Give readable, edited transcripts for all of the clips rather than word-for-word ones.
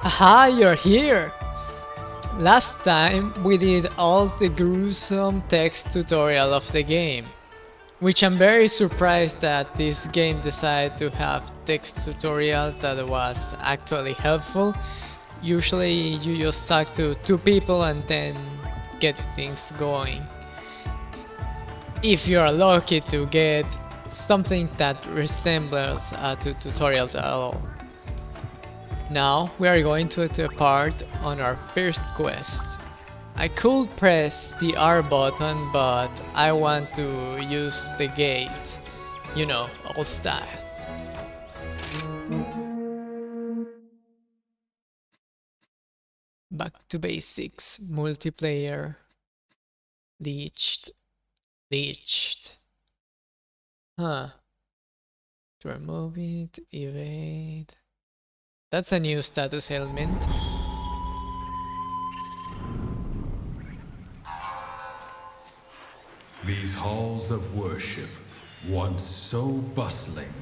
Haha, you're here! Last time we did all the gruesome text tutorial of the game, which I'm very surprised that this game decided to have text tutorial that was actually helpful. Usually you just talk to two people and then get things going. If you're lucky to get something that resembles a tutorial at all. Now we are going to the part on our first quest. I could press the R button, but I want to use the gate. You know, old style. Back to basics. Multiplayer. Leached. Leached. Huh. To remove it, evade. That's a new status element. These halls of worship, once so bustling,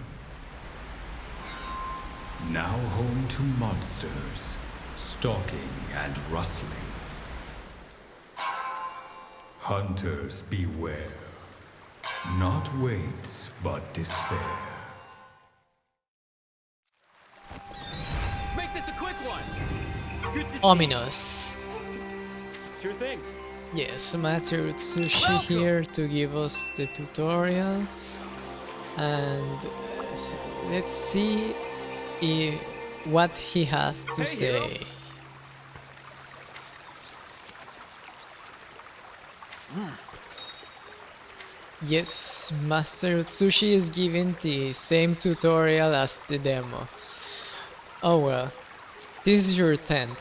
now home to monsters, stalking and rustling. Hunters beware. Not weights, but despair. Let's make this a quick one. Good to see Ominous. you. Sure thing. Yes, Master Sushi here to give us the tutorial, and let's see what he has to say. Yes, Master Sushi is giving the same tutorial as the demo. Oh well, this is your tent.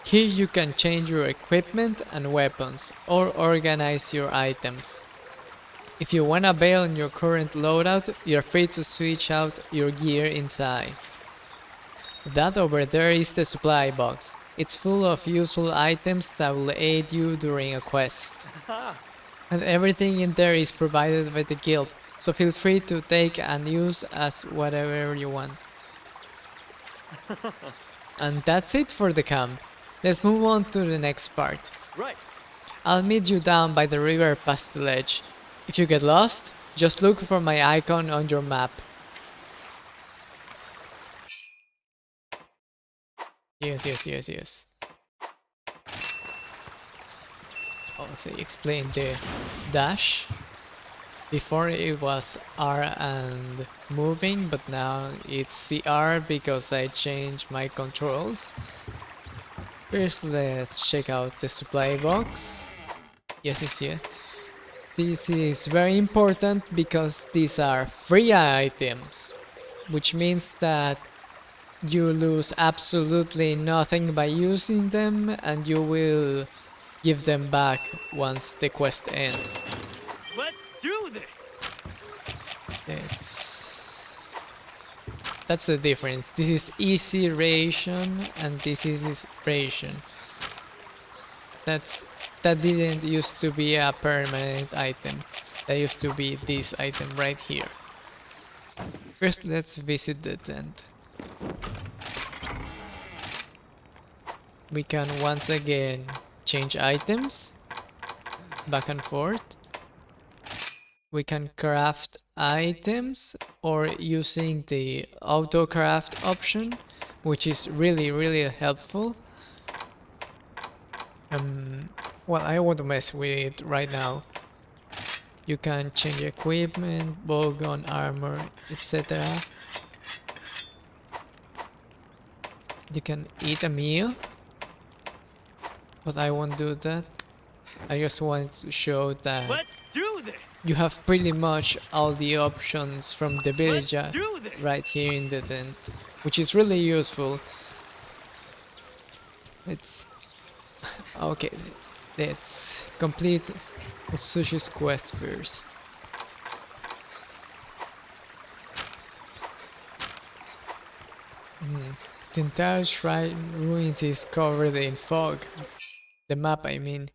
Here you can change your equipment and weapons, or organize your items. If you wanna bail on your current loadout, you're free to switch out your gear inside. That over there is the supply box. It's full of useful items that will aid you during a quest. And everything in there is provided by the guild, so feel free to take and use as whatever you want. And that's it for the camp. Let's move on to the next part. Right. I'll meet you down by the river past the ledge. If you get lost, just look for my icon on your map. Yes. Oh, they explained the dash. Before it was R and moving, but now it's CR because I changed my controls. First, let's check out the supply box. Yes. This is very important because these are free items, which means that you lose absolutely nothing by using them, and you will give them back once the quest ends. Let's do this. That's the difference. This is easy ration and this is ration. That didn't used to be a permanent item. That used to be this item right here. First, let's visit the tent. We can once again change items back and forth. We can craft items or using the auto craft option, which is really helpful. Well, I won't mess with it right now. You can change equipment, bowgun, armor, etc. You can eat a meal, but I won't do that. I just want to show that Let's do this. you have pretty much all the options from the village Let's do this. right here in the tent, which is really useful. Let's okay, let's complete Sushi's quest first. The entire shrine ruins is covered in fog. The map, I mean.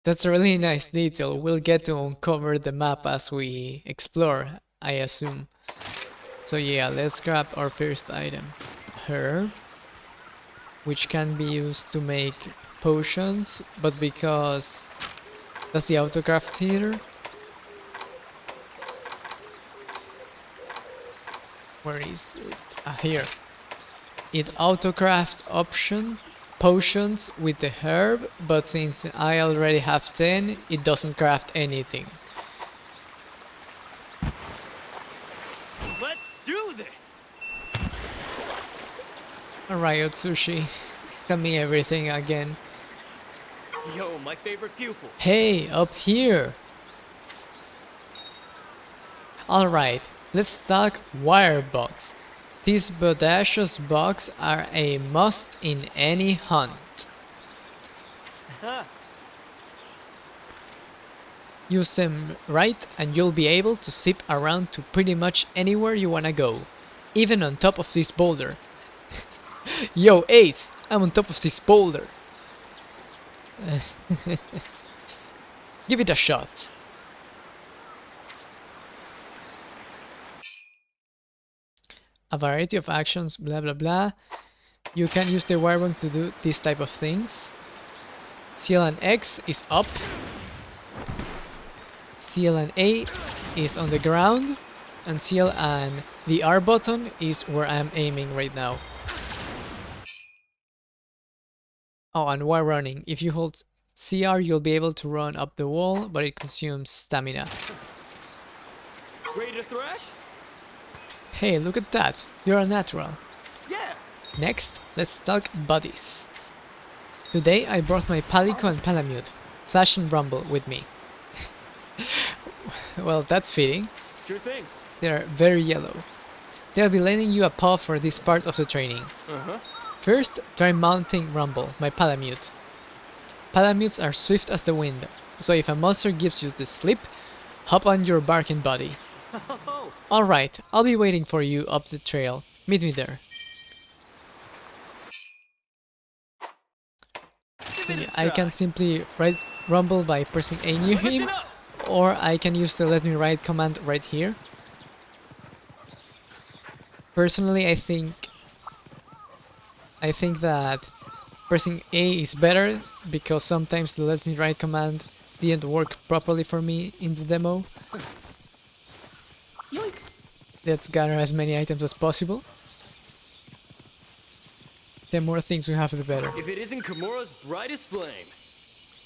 That's a really nice detail. We'll get to uncover the map as we explore, I assume. So yeah, let's grab our first item. Herb. which can be used to make potions, but because that's the autocraft here. Where is it? Ah, here. It autocrafts options potions with the herb, but since I already have 10, it doesn't craft anything. Let's do this! Alright, Otsushi. Tell me everything again. Yo, my favorite pupil. Hey, up here! Alright, let's talk wire bugs. These bodacious bugs are a must in any hunt. Use them right and you'll be able to zip around to pretty much anywhere you wanna go. Even on top of this boulder. Yo, Ace! I'm on top of this boulder! Give it a shot. A variety of actions, blah blah blah. You can use the wirebug to do this type of things. CL and X is up. CL and A is on the ground. And CL and the R button is where I'm aiming right now. Oh, and while running, if you hold CR you'll be able to run up the wall, but it consumes stamina. Ready to thrash? Hey, look at that! You're a natural. Yeah! Next, let's talk buddies. Today I brought my Palico and Palamute, Flash and Rumble, with me. Well, that's fitting. Sure thing. They're very yellow. They'll be lending you a paw for this part of the training. Uh-huh. First, try mounting Rumble, my Palamute. Palamutes are swift as the wind, so if a monster gives you the slip, hop on your barking buddy. Alright, I'll be waiting for you up the trail. Meet me there. So yeah, I can simply ride Rumble by pressing A near him, or I can use the let me ride command right here. Personally, I think that pressing A is better, because sometimes the let me ride command didn't work properly for me in the demo. Yoink. Let's gather as many items as possible. The more things we have, the better. If it isn't Kamura's brightest flame.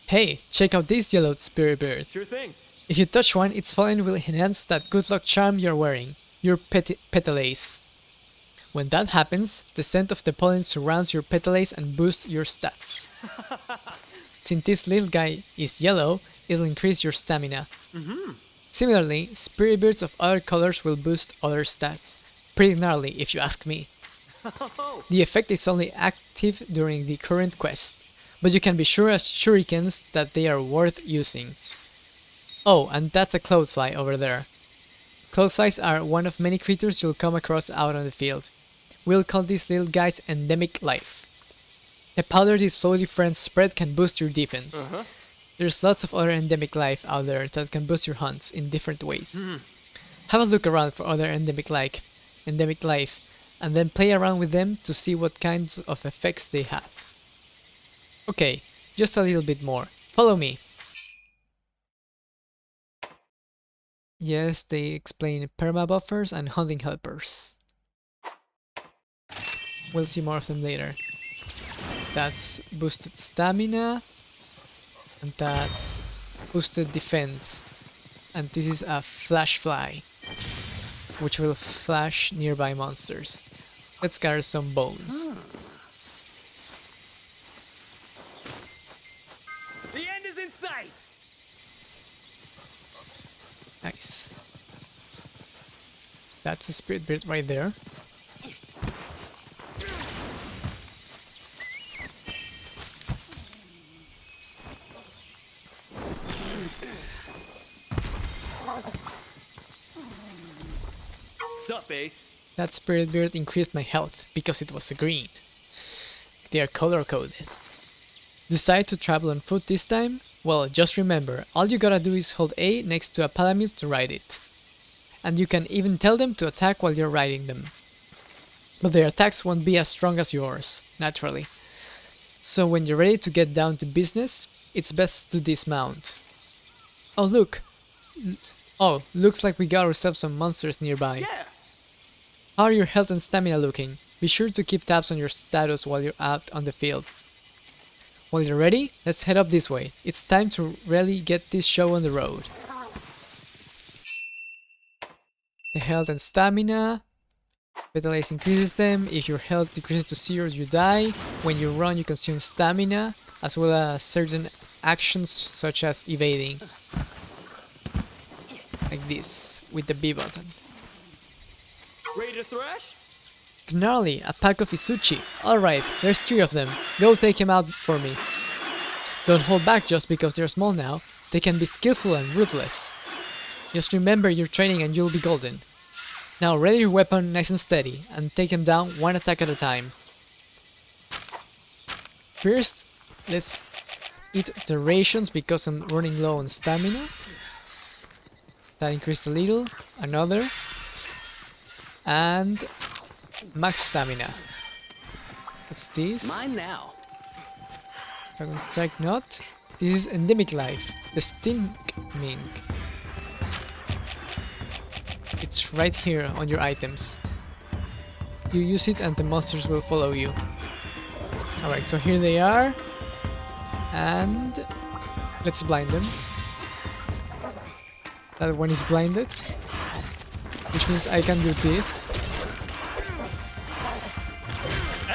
Hey, check out this yellow spirit bird. Sure thing. If you touch one, its pollen will enhance that good luck charm you're wearing, your petalace. When that happens, the scent of the pollen surrounds your petalace and boosts your stats. Since this little guy is yellow, it'll increase your stamina. Similarly, spirit birds of other colors will boost other stats. Pretty gnarly if you ask me. The effect is only active during the current quest, but you can be sure as shurikens that they are worth using. Oh, and that's a cloudfly over there. Cloudflies are one of many creatures you'll come across out on the field. We'll call these little guys endemic life. The powder these slowly friends spread can boost your defense. There's lots of other endemic life out there that can boost your hunts in different ways. Have a look around for other endemic life, and then play around with them to see what kinds of effects they have. Okay, just a little bit more. Follow me. Yes, they explain permabuffers and hunting helpers. We'll see more of them later. That's boosted stamina, and that's boosted defense. And this is a flash fly, which will flash nearby monsters. Let's gather some bones. The end is in sight! Nice. That's a spirit bird right there. Sup, Ace? That spirit bird increased my health because it was a green. They are color coded. Decide to travel on foot this time? Well, just remember, all you gotta do is hold A next to a palamute to ride it. And you can even tell them to attack while you're riding them. But their attacks won't be as strong as yours, naturally. So when you're ready to get down to business, it's best to dismount. Oh look! Oh, looks like we got ourselves some monsters nearby. Yeah. How are your health and stamina looking? Be sure to keep tabs on your status while you're out on the field. While you're ready, let's head up this way. It's time to really get this show on the road. The health and stamina. Vitalize increases them. If your health decreases to 0, you die. When you run, you consume stamina, as well as certain actions such as evading. Like this, with the B button. Ready to thrash? Gnarly, a pack of Izuchi. Alright, there's 3 of them. Go take him out for me. Don't hold back just because they're small now. They can be skillful and ruthless. Just remember your training and you'll be golden. Now ready your weapon nice and steady, and take them down one attack at a time. First, let's eat the rations because I'm running low on stamina. That increased a little. Another. And max stamina. What's this? Mine now. Dragon Strike not. This is endemic life. The stink mink. It's right here on your items. You use it and the monsters will follow you. Alright, so here they are. And let's blind them. That one is blinded. Which means I can do this.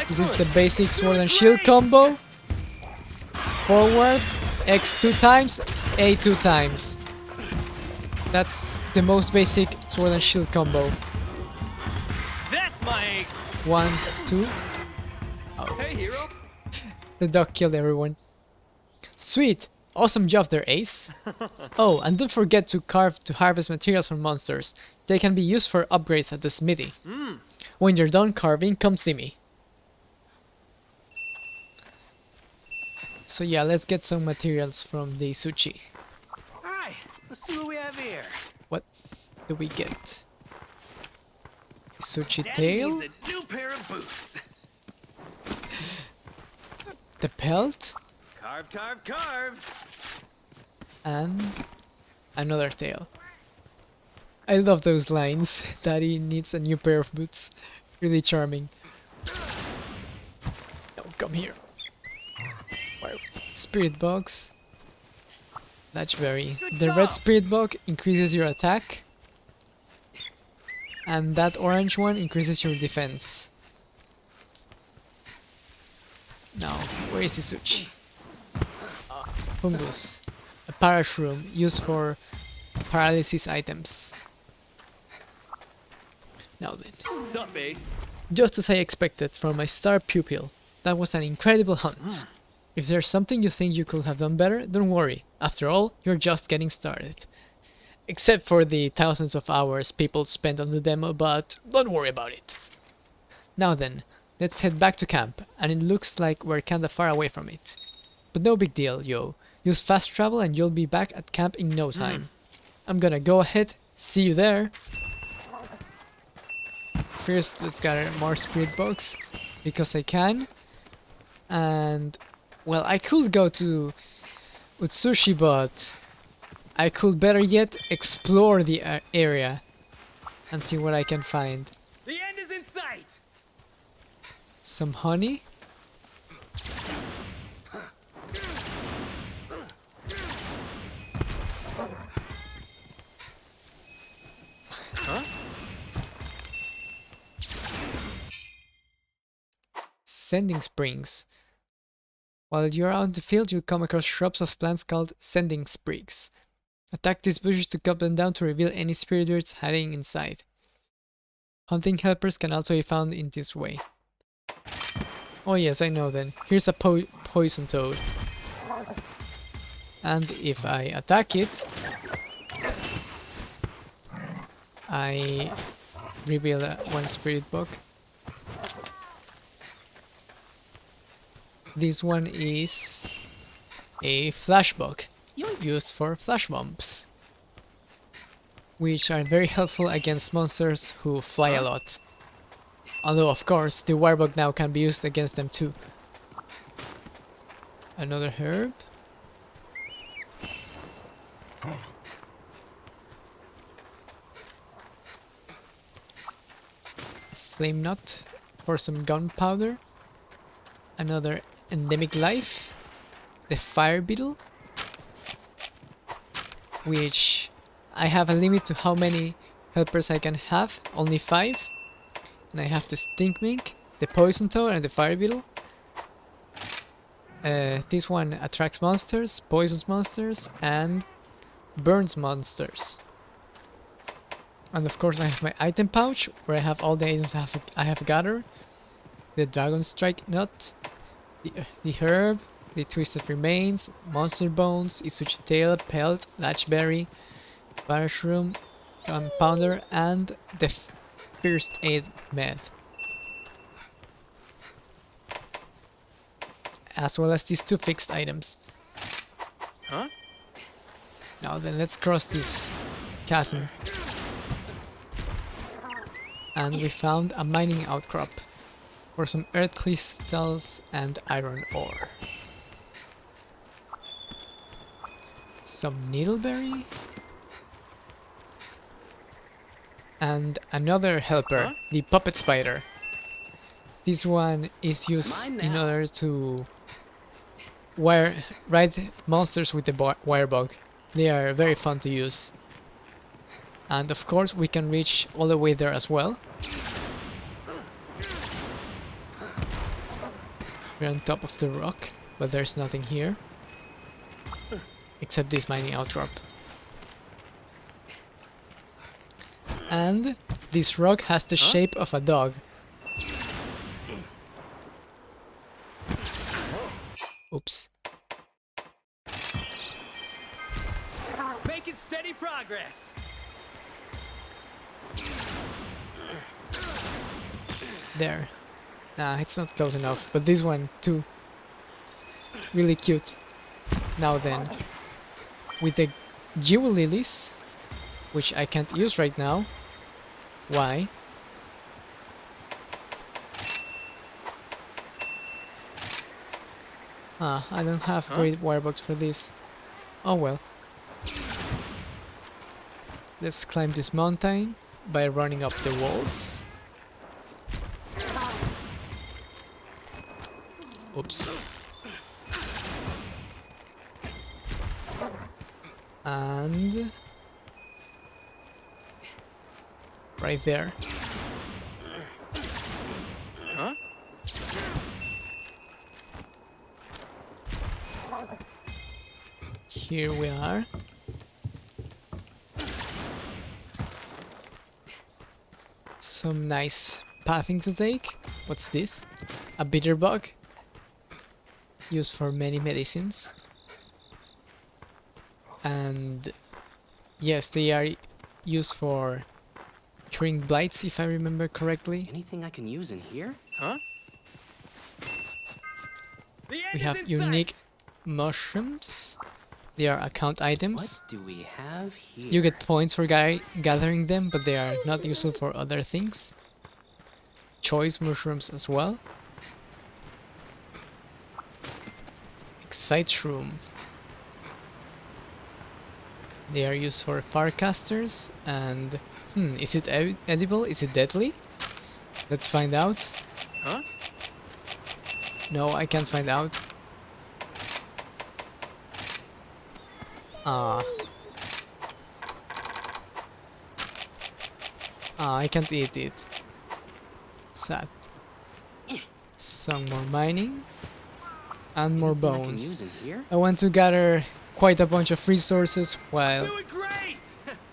This is the basic sword and shield combo. Forward, X 2 times, A 2 times. That's the most basic sword and shield combo. That's my ace. 1, 2. Oh, Hey, hero. the dog killed everyone. Sweet! Awesome job there, Ace. Oh, and don't forget to carve to harvest materials from monsters. They can be used for upgrades at the smithy. When you're done carving, come see me. So yeah, let's get some materials from the Izuchi. Alright, let's see what we have here. What do we get? Izuchi Daddy tail, needs a new pair of boots. the pelt, Carve, carve, carve. and another tail. I love those lines. Daddy needs a new pair of boots. Really charming. Oh, come here. Wow. Spirit box. Latchberry. Good The job. red spirit box increases your attack. And that orange one increases your defense. Now, where is Izuchi? Fungus. A parashroom used for paralysis items. Now then. Sup, Ace? Just as I expected from my star pupil. That was an incredible hunt. If there's something you think you could have done better, don't worry. After all, you're just getting started. Except for the thousands of hours people spent on the demo, but don't worry about it. Now then, let's head back to camp, and it looks like we're kinda far away from it. But no big deal, yo. Use fast travel and you'll be back at camp in no time. I'm gonna go ahead, see you there. First, let's gather more spirit box, because I can. And, well, I could go to Utsushi, but I could better yet explore the area and see what I can find. The end is in sight. Some honey. Huh? Sending springs. While you're out in the field, you'll come across shrubs of plants called sending sprigs. Attack these bushes to cut them down to reveal any spirit birds hiding inside. Hunting helpers can also be found in this way. Oh yes, I know then. Here's a poison toad. And if I attack it, I reveal one spirit book. This one is a flash bug used for flash bombs, which are very helpful against monsters who fly a lot. Although of course the wirebug now can be used against them too. Another herb. Flame nut for some gunpowder. Another endemic life. The fire beetle, which I have a limit to how many helpers I can have, only 5. And I have the stink mink, the poison toad and the fire beetle. This one attracts monsters, poisons monsters and burns monsters. And of course I have my item pouch where I have all the items I have gathered. The dragon strike nut, the herb, the twisted remains, monster bones, Izuchi tail, pelt, latchberry, mushroom, gunpowder, and the first aid med. As well as these 2 fixed items. Huh? Now then, let's cross this chasm. And we found a mining outcrop for some earth crystals and iron ore. Some needleberry. And another helper, Huh? the puppet spider. This one is used in order to ride monsters with the wire bug. They are very fun to use. And of course we can reach all the way there as well. We're on top of the rock, but there's nothing here. Except this mining outcrop. And this rock has the shape of a dog. Oops. Making steady progress. There. Nah, it's not close enough, but this one too. Really cute. Now then, with the jewel lilies, which I can't use right now. Why? Ah, I don't have great wirebox for this. Oh well. Let's climb this mountain by running up the walls. Oops. And right there. Huh? Here we are. Some nice pathing to take. What's this? A bitter bug. Used for many medicines. And yes, they are used for curing blights, if I remember correctly. Anything I can use in here? Huh? The end We is have in unique sight. mushrooms. They are account items. What do we have here? You get points for gathering them, but they are not useful for other things. Choice mushrooms as well. Excite shroom. They are used for farcasters and... is it edible? Is it deadly? Let's find out. Huh? No, I can't find out. Ah. Ah, I can't eat it. Sad. Some more mining. And more Anything I can bones. use in here? I want to gather quite a bunch of resources while Doing great.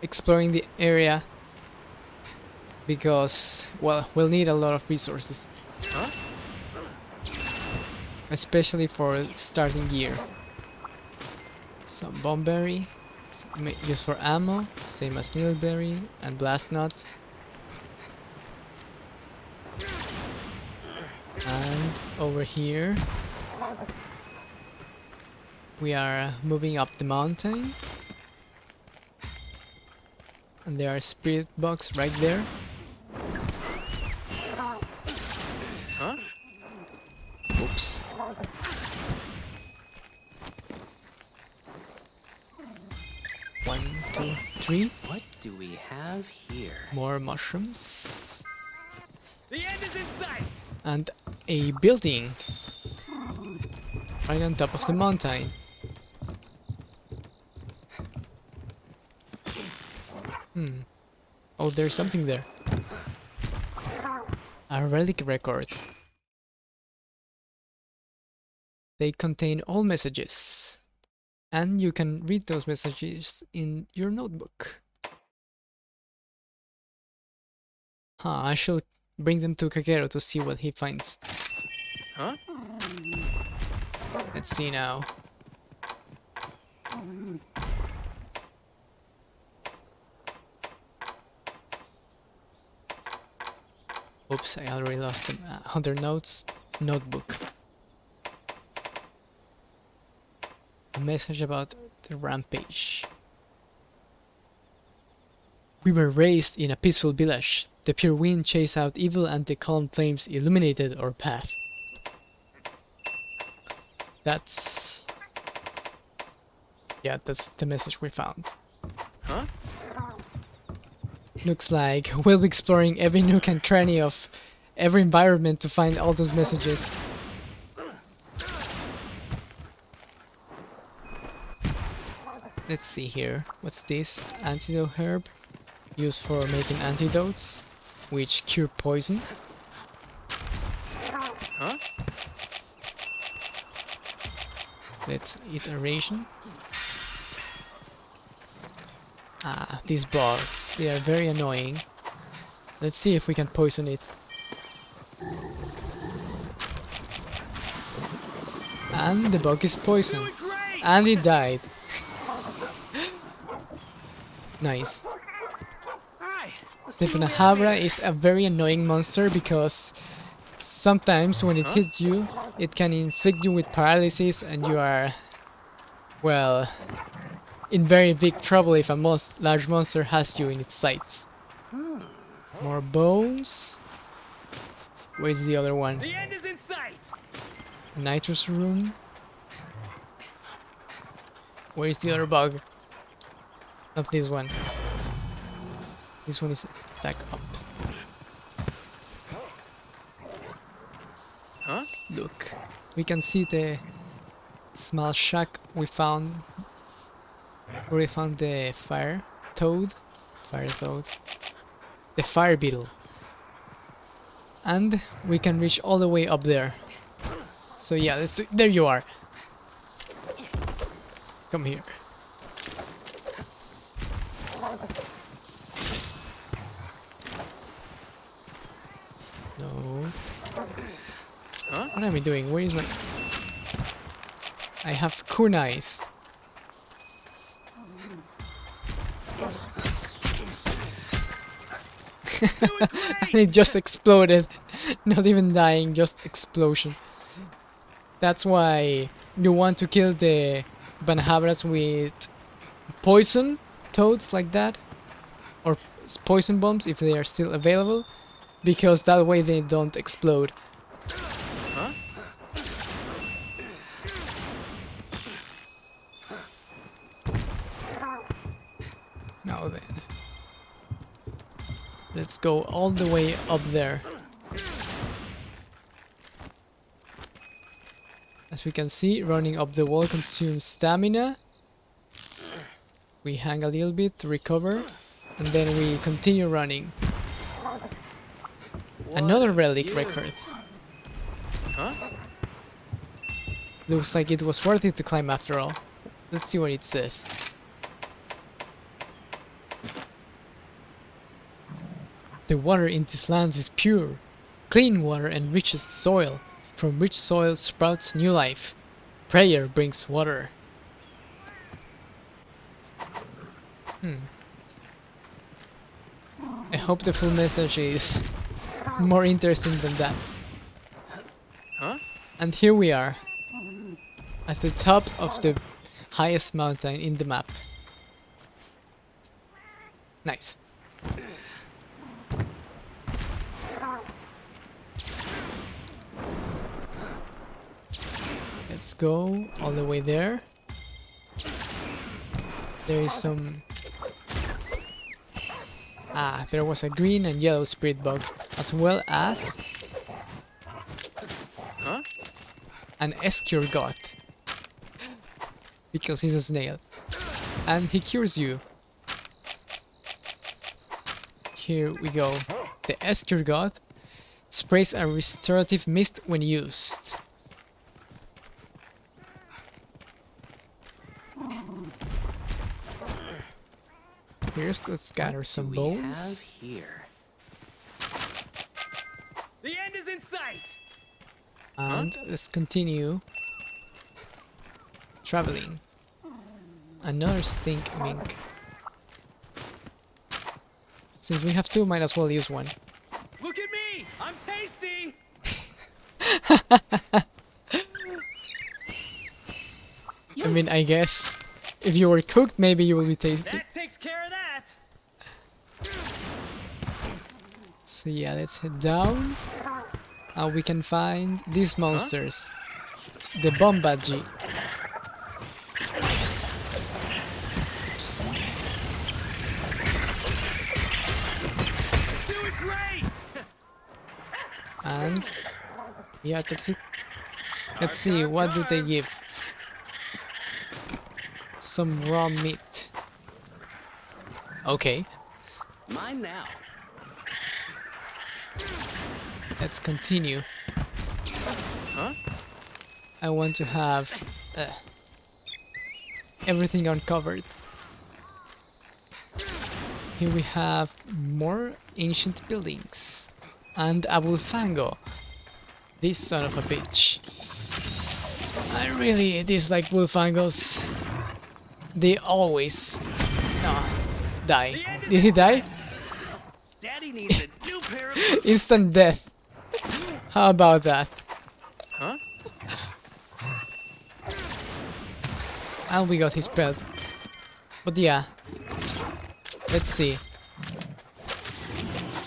exploring the area. Because, well, we'll need a lot of resources. Huh? Especially for starting gear. Some bombberry, used for ammo, same as needleberry and blast nut. And over here we are moving up the mountain. And there are spirit box right there. Huh? Oops. tree. What do we have here? More mushrooms. The end is in sight! And a building. Right on top of the mountain. Oh, there's something there. A relic record. They contain all messages. And you can read those messages in your notebook. I shall bring them to Kagero to see what he finds. Huh? Let's see now. Oops, I already lost them. 100 notes. Notebook. A message about the rampage. We were raised in a peaceful village. The pure wind chased out evil and the calm flames illuminated our path. That's the message we found. Huh? Looks like we'll be exploring every nook and cranny of every environment to find all those messages. Let's see here. What's this? Antidote herb. Used for making antidotes, which cure poison. Huh? Let's eat a ration. These bugs. They are very annoying. Let's see if we can poison it. And the bug is poisoned. Doing great! And it died. Nice. Alright, let's The see what we have Banahabra here. is a very annoying monster because sometimes when it Huh? hits you, it can inflict you with paralysis and you are, well, in very big trouble if a large monster has you in its sights. More bones. Where's the other one? The end is in sight! Nitrous room. Where's the other bug? Not this one. This one is back up. Huh? Look, we can see the small shack we found. Where we found the fire toad. The fire beetle. And we can reach all the way up there. So yeah, there you are. Come here. No. Huh? What am I doing? Where is my... I have kunais. Doing And great! it just exploded. Not even dying, just explosion. That's why you want to kill the Banahabras with poison toads like that. Or poison bombs if they are still available. Because that way they don't explode. Huh? Now then. Let's go all the way up there. As we can see, running up the wall consumes stamina. We hang a little bit to recover, and then we continue running. Another relic record. Huh? Looks like it was worth it to climb after all. Let's see what it says. The water in these lands is pure. Clean water enriches the soil. From rich soil sprouts new life. Prayer brings water. I hope the full message is more interesting than that. Huh? And here we are. At the top of the highest mountain in the map. Nice. Let's go all the way there. There is some Ah, there was a green and yellow spirit bug, as well as Huh? an escargot, because he's a snail. And he cures you. Here we go. The escargot sprays a restorative mist when used. Let's gather What some do we bones. have here? The end is in sight! And let's continue traveling. Another stink mink. Since we have two, might as well use one. Look at me! I'm tasty! I mean, I guess if you were cooked, maybe you will be tasty. That takes care of that! So yeah, let's head down. We can find these monsters. The Bombaji. Doing great! And yeah, that's it. Let's see, what do they give? Some raw meat. Okay, Mine now. let's continue. Huh? I want to have everything uncovered. Here we have more ancient buildings. And a Bulfango. This son of a bitch. I really dislike Bulfangos. They always die. The end is Did he in die? sight. Daddy needs a new pair of boots. Instant death. How about that? Huh? And we got his pet. But yeah. Let's see.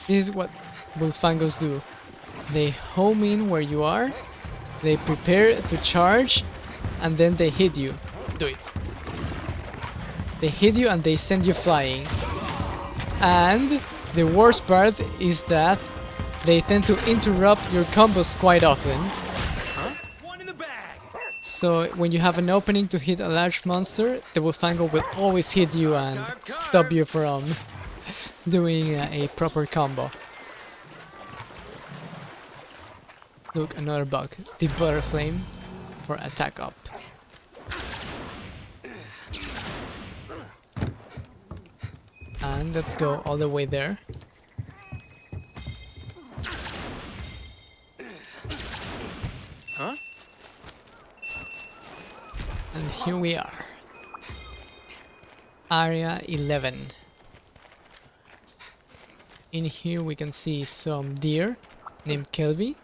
This is what Bulfangos do. They home in where you are, they prepare to charge, and then they hit you. Do it. They hit you and they send you flying. And the worst part is that they tend to interrupt your combos quite often. One in the bag! So when you have an opening to hit a large monster, the Wolfango will always hit you and stop you from doing a proper combo. Look, another bug. The Butter Flame for attack up. And let's go all the way there. Huh? And here we are. Area 11. In here we can see some deer named Kelby.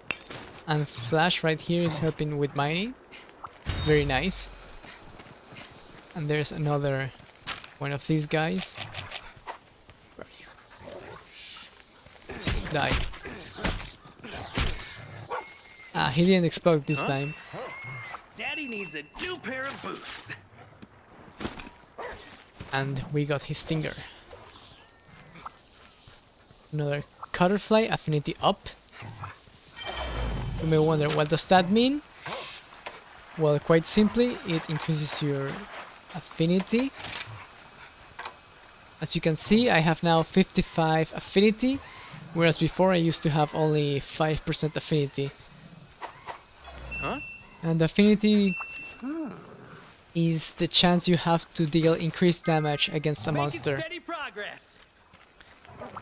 And Flash right here is helping with mining. Very nice. And there's another one of these guys. Die. Ah, he didn't explode this time. Daddy needs a new pair of boots. And we got his stinger. Another Cutterfly affinity up. You may wonder, what does that mean? Well, quite simply, it increases your affinity. As you can see, I have now 55 affinity, whereas before I used to have only 5% affinity. Huh? And affinity is the chance you have to deal increased damage against a Making monster. steady progress.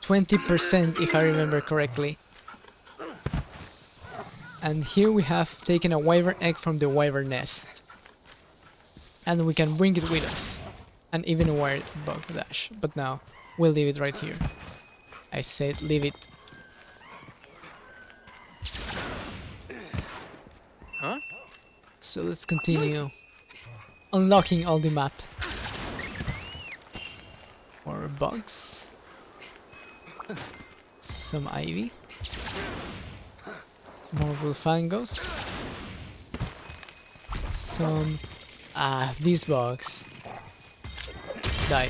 20% if I remember correctly. And here we have taken a wyvern egg from the wyvern nest. And we can bring it with us. And even a wild bug dash. But now, we'll leave it right here. I said leave it. Huh? So let's continue unlocking all the map. More bugs. Some ivy. More Wolfangos. Some... these bugs. Die.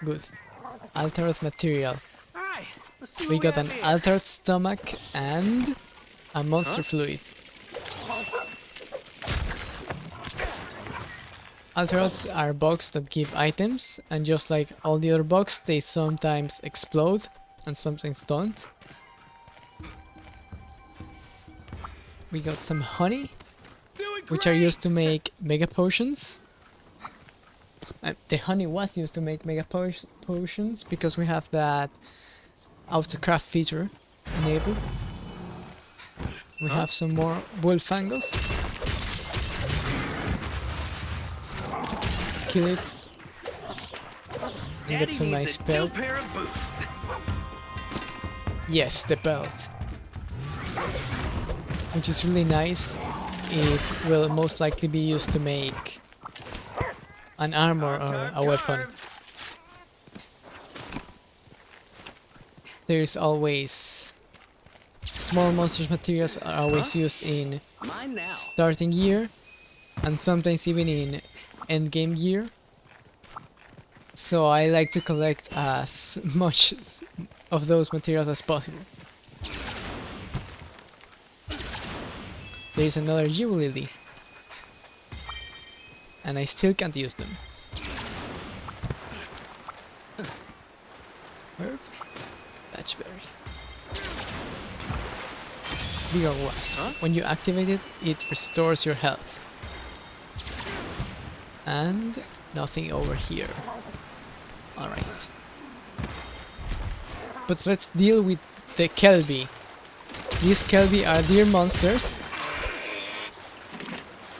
Good. altered material. Alright, let's see We what got we an have here. altered stomach and a monster fluid. Altereds are bugs that give items, and just like all the other bugs, they sometimes explode and sometimes don't. We got some honey, Doing which are used to great! make mega potions. The honey was used to make mega potions because we have that autocraft feature enabled. We have some more bullfangos. Let's kill it. And get Daddy some needs nice a new pelt. pair of boots. Yes, the belt. Which is really nice. It will most likely be used to make an armor or a weapon. There's always small monsters materials are always used in Mine now. starting gear and sometimes even in endgame gear. So I like to collect as much of those materials as possible. There's another Lily, and I still can't use them. Herb, Batchberry. Bigger Wasp. When you activate it, it restores your health. And nothing over here. Alright. But let's deal with the Kelby. These Kelby are deer monsters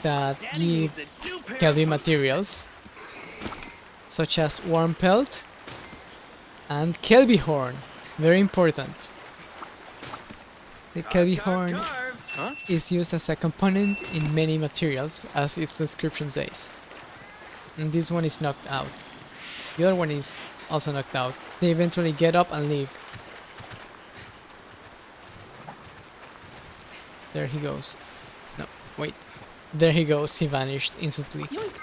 that Daddy give needs a new pair Kelby of boots. materials, such as Worm Pelt and Kelby Horn. Very important. The Kelby Horn Carve. is used as a component in many materials, as its description says. And this one is knocked out. The other one is also knocked out. They eventually get up and leave. There he goes. No, wait. There he goes, he vanished instantly. Yoink.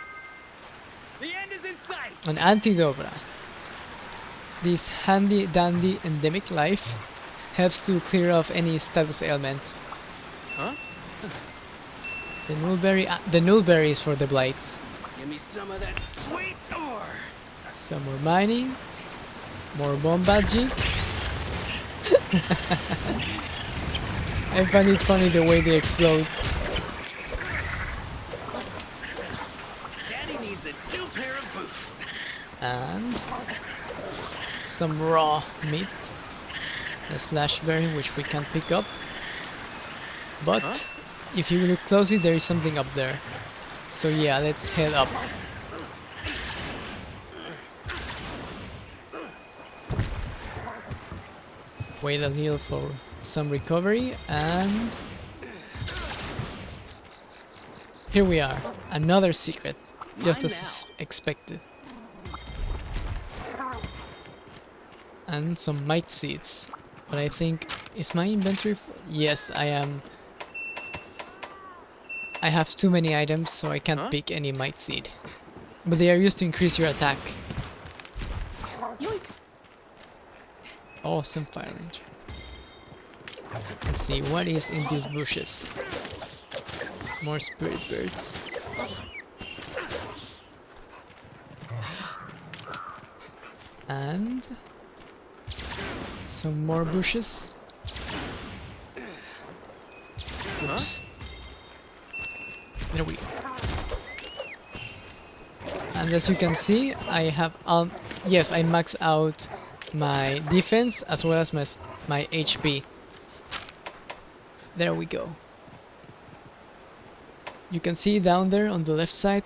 The end is in sight. An Antidobra. This handy dandy endemic life helps to clear off any status ailment. Huh? The nullberry is for the blights. Give me some of that sweet ore. Some more mining. More bombadgy. I find it funny the way they explode. Daddy needs a new pair of boots. And some raw meat. A slashberry which we can't pick up. But if you look closely, there is something up there. So yeah, let's head up. Wait a little for some recovery, and here we are, another secret, just Mine as now. expected. And some might seeds, but I think, is my inventory yes, I have too many items, so I can't pick any might seed, but they are used to increase your attack. Yoink. Awesome fire ranger. Let's see what is in these bushes. More spirit birds. And some more bushes. Oops. There we go. And as you can see, I have yes, I max out my defense as well as my HP. There we go. You can see down there on the left side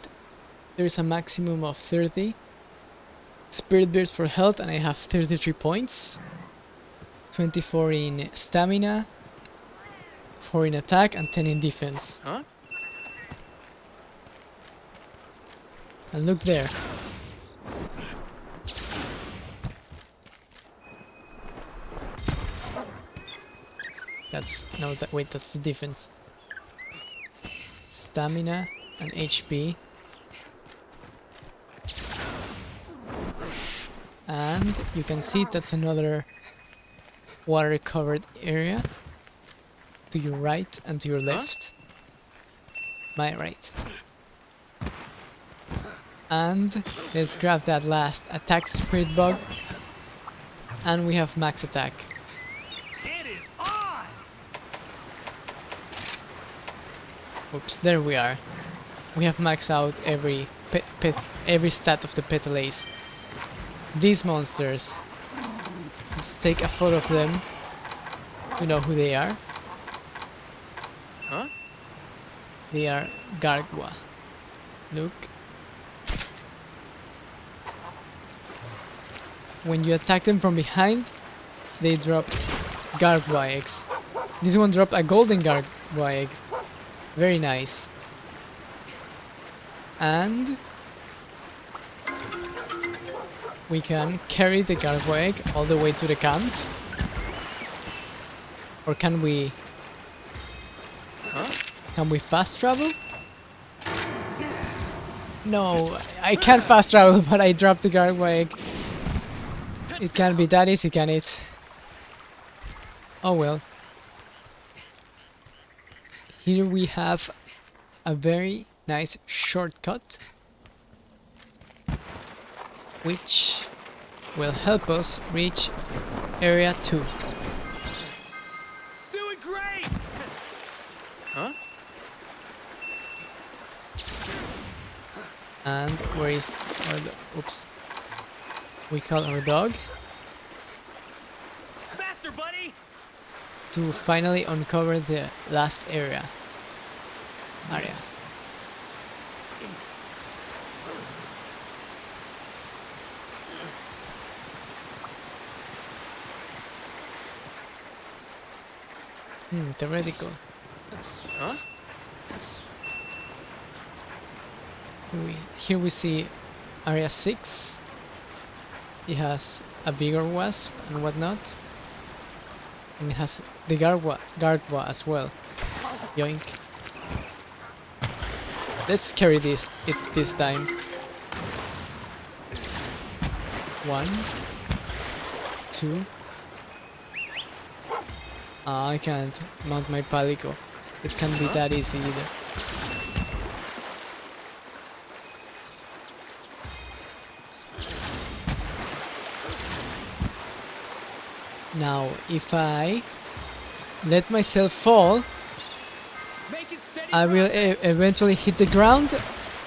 there is a maximum of 30 spirit beards for health, and I have 33 points. 24 in stamina, 4 in attack, and 10 in defense. Huh? And look there. Wait, that's the defense. Stamina and HP. And you can see that's another water covered area to your right and to your left. My right. And let's grab that last attack spirit bug. And we have max attack. It is on! Oops, there we are. We have maxed out every stat of the petalace. These monsters. Let's take a photo of them. You know who they are. Huh? They are Gargwa. Look. When you attack them from behind, they drop Gargwa eggs. This one dropped a golden Gargwa egg. Very nice. And we can carry the Gargwa egg all the way to the camp. Or can we... Can we fast travel? No, I can't fast travel, but I dropped the Gargwa egg. It can't be that easy, can it? Oh well. Here we have a very nice shortcut, which will help us reach area 2. Doing great! Huh? And where is our oops. We call our dog Faster, buddy! to finally uncover the last area. Theoretical. Huh? Here we see area 6. It has a bigger wasp and whatnot. And it has the Gargwa as well. Yoink. Let's carry it this time. 1, 2. I can't mount my palico. It can't be that easy either. Now, if I let myself fall, Making steady I will progress. eventually hit the ground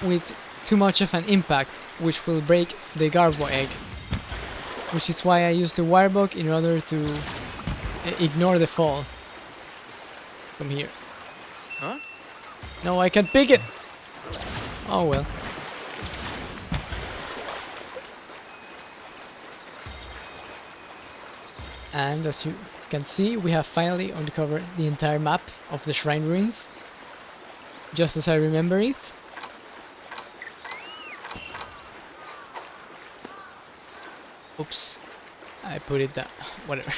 with too much of an impact, which will break the Garbo egg. Which is why I use the wirebug in order to ignore the fall. Come here. Huh? No, I can't pick it! Oh well. And as you can see, we have finally uncovered the entire map of the Shrine Ruins, just as I remember it. Oops, I put it down. Whatever.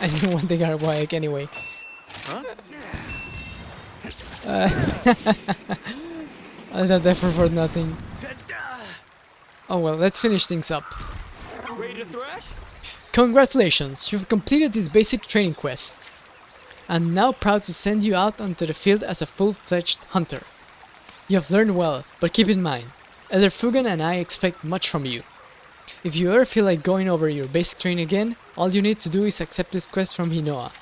I didn't want the Garbo egg anyway. Huh? All that effort for nothing. Ta-da! Oh well, let's finish things up. Ready to thrash? Congratulations, you've completed this basic training quest. I'm now proud to send you out onto the field as a full-fledged hunter. You have learned well, but keep in mind, Elder Fugan and I expect much from you. If you ever feel like going over your basic training again, all you need to do is accept this quest from Hinoa.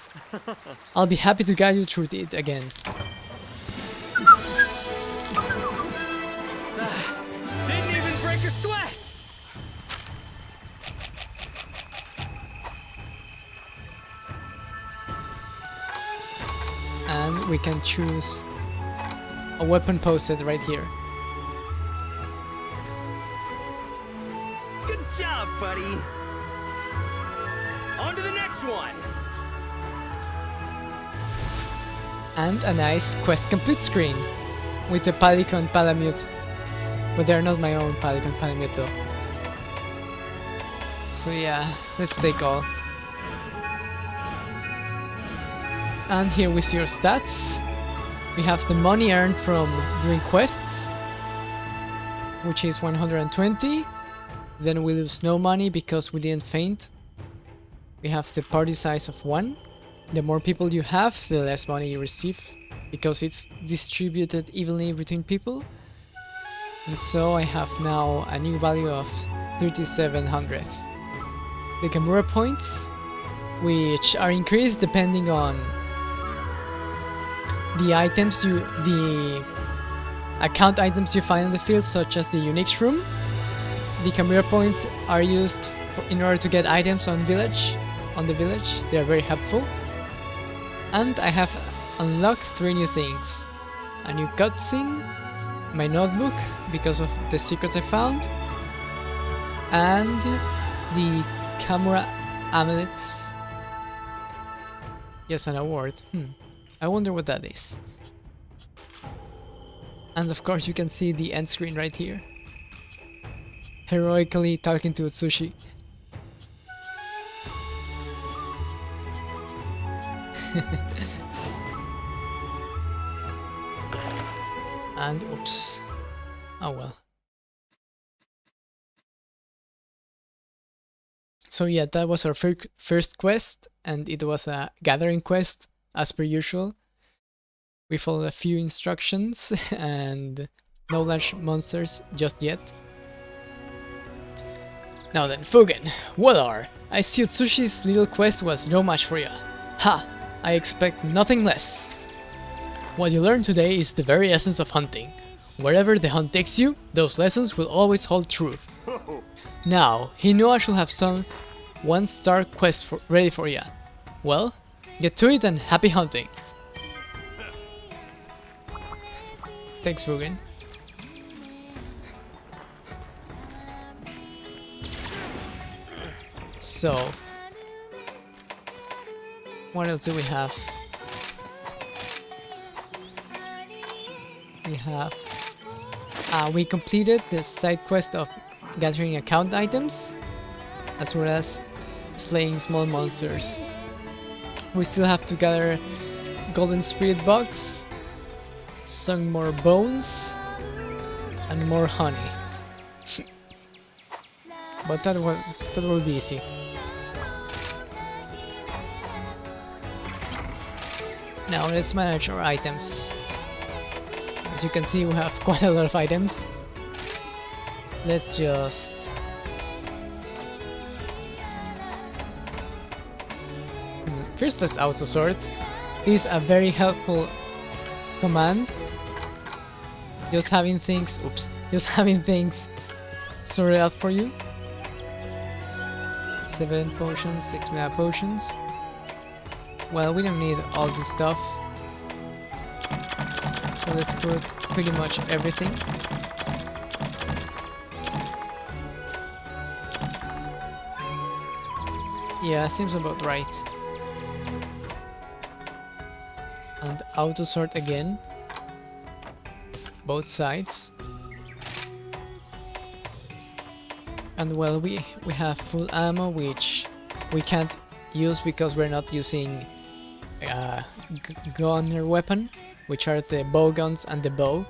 I'll be happy to guide you through it again. Didn't even break a sweat! And we can choose a weapon posted right here. Good job, buddy! On to the next one! And a nice quest complete screen with the Palico and Palamute, but they're not my own Palico and Palamute though. So yeah, let's take all. And here we see your stats. We have the money earned from doing quests, which is 120. Then we lose no money because we didn't faint. We have the party size of 1. The more people you have, the less money you receive, because it's distributed evenly between people. And so I have now a new value of 3700. The Kamura points, which are increased depending on the account items you find in the field, such as the Unix room. The Kamura points are used in order to get items on the village. They are very helpful. And I have unlocked 3 new things. A new cutscene, my notebook because of the secrets I found, and the Kamura amulet. Yes, an award. I wonder what that is. And of course you can see the end screen right here. Heroically talking to Utsushi. And oops. Oh well. So yeah, that was our first quest, and it was a gathering quest as per usual. We followed a few instructions and no large monsters just yet. Now then, Fugen, what are? I see Utsushi's little quest was no match for you. Ha! I expect nothing less. What you learned today is the very essence of hunting. Wherever the hunt takes you, those lessons will always hold true. Now, he knew I should have some 1-star quest ready for ya. Well, get to it and happy hunting. Thanks, Fugen. So, what else do we have? We completed the side quest of gathering account items, as well as slaying small monsters. We still have to gather golden spirit bugs, some more bones, and more honey. But that will be easy. Now let's manage our items. As you can see, we have quite a lot of items. Let's just... First, let's auto-sort. This is a very helpful command. Just having things sorted out for you. 7 potions, 6 mega potions. Well, we don't need all this stuff. So let's put pretty much everything. Yeah, seems about right. And auto sort again. Both sides. And well, we have full ammo, which we can't use because we're not using gun or weapon, which are the bow guns and the bow.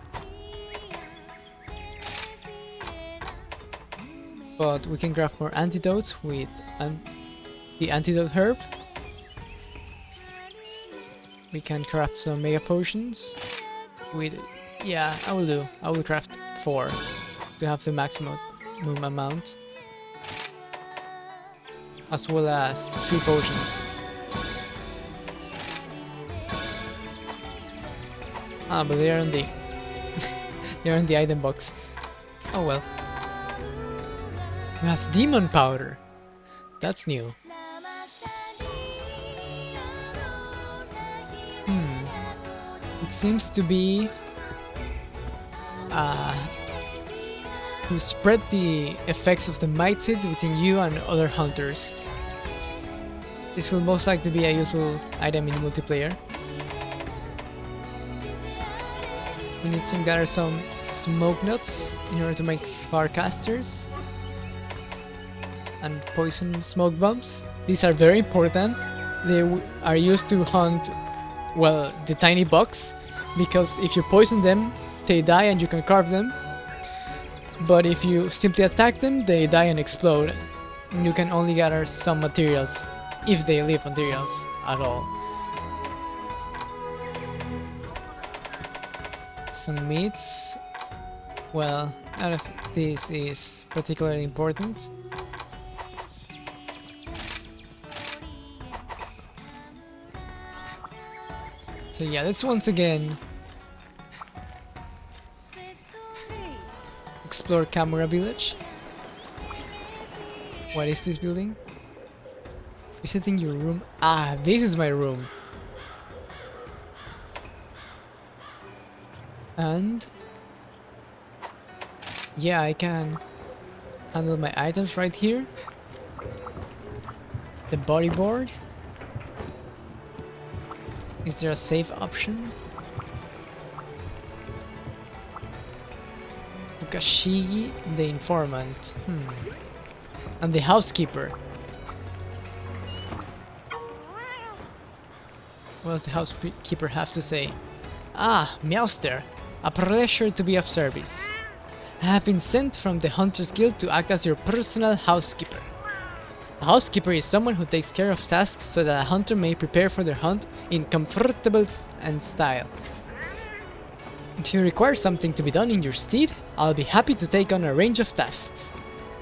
But we can craft more antidotes with the antidote herb. We can craft some mega potions with... yeah, I will craft 4 to have the maximum amount, as well as 3 potions. Ah, but they are in the they are in the item box. Oh well. We have demon powder. That's new. It seems to be to spread the effects of the might seed between you and other hunters. This will most likely be a useful item in multiplayer. We need to gather some smoke nuts in order to make farcasters and poison smoke bombs. These are very important. They are used to hunt, well, the tiny bugs, because if you poison them, they die and you can carve them. but if you simply attack them, they die and explode. And you can only gather some materials, if they leave materials at all. Some meats. Well, none of this is particularly important. So yeah, let's once again explore Kamura village. What is this building? Visiting your room. Ah, this is my room. And yeah, I can handle my items right here. The bodyboard. Is there a save option? Fukashigi, the informant. And the housekeeper. What does the housekeeper have to say? Ah, Meowster. A pleasure to be of service. I have been sent from the Hunters Guild to act as your personal housekeeper. A housekeeper is someone who takes care of tasks so that a hunter may prepare for their hunt in comfortable and style. If you require something to be done in your stead, I'll be happy to take on a range of tasks.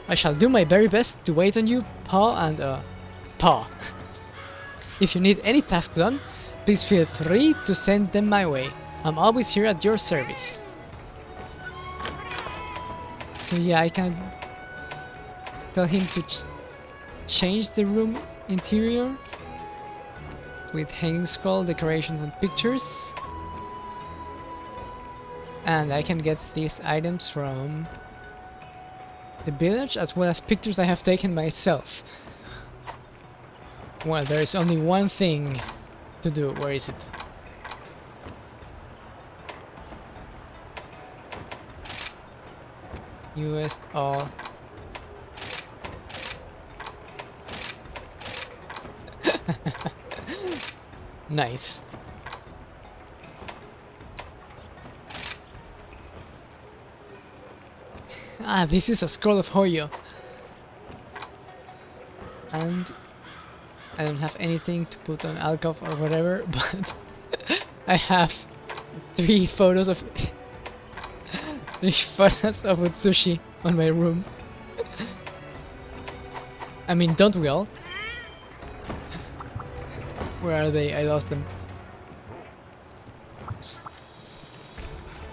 I shall do my very best to wait on you, Paw and Paw. If you need any tasks done, please feel free to send them my way. I'm always here at your service. So yeah, I can tell him to change the room interior with hanging scroll, decorations and pictures. And I can get these items from the village as well as pictures I have taken myself. Well, there is only one thing to do. Where is it? US all. Nice. Ah, this is a scroll of Hoyo. And I don't have anything to put on alcove or whatever, but I have 3 photos of 3 photos of Utsushi on my room. I mean, don't we all? Where are they? I lost them.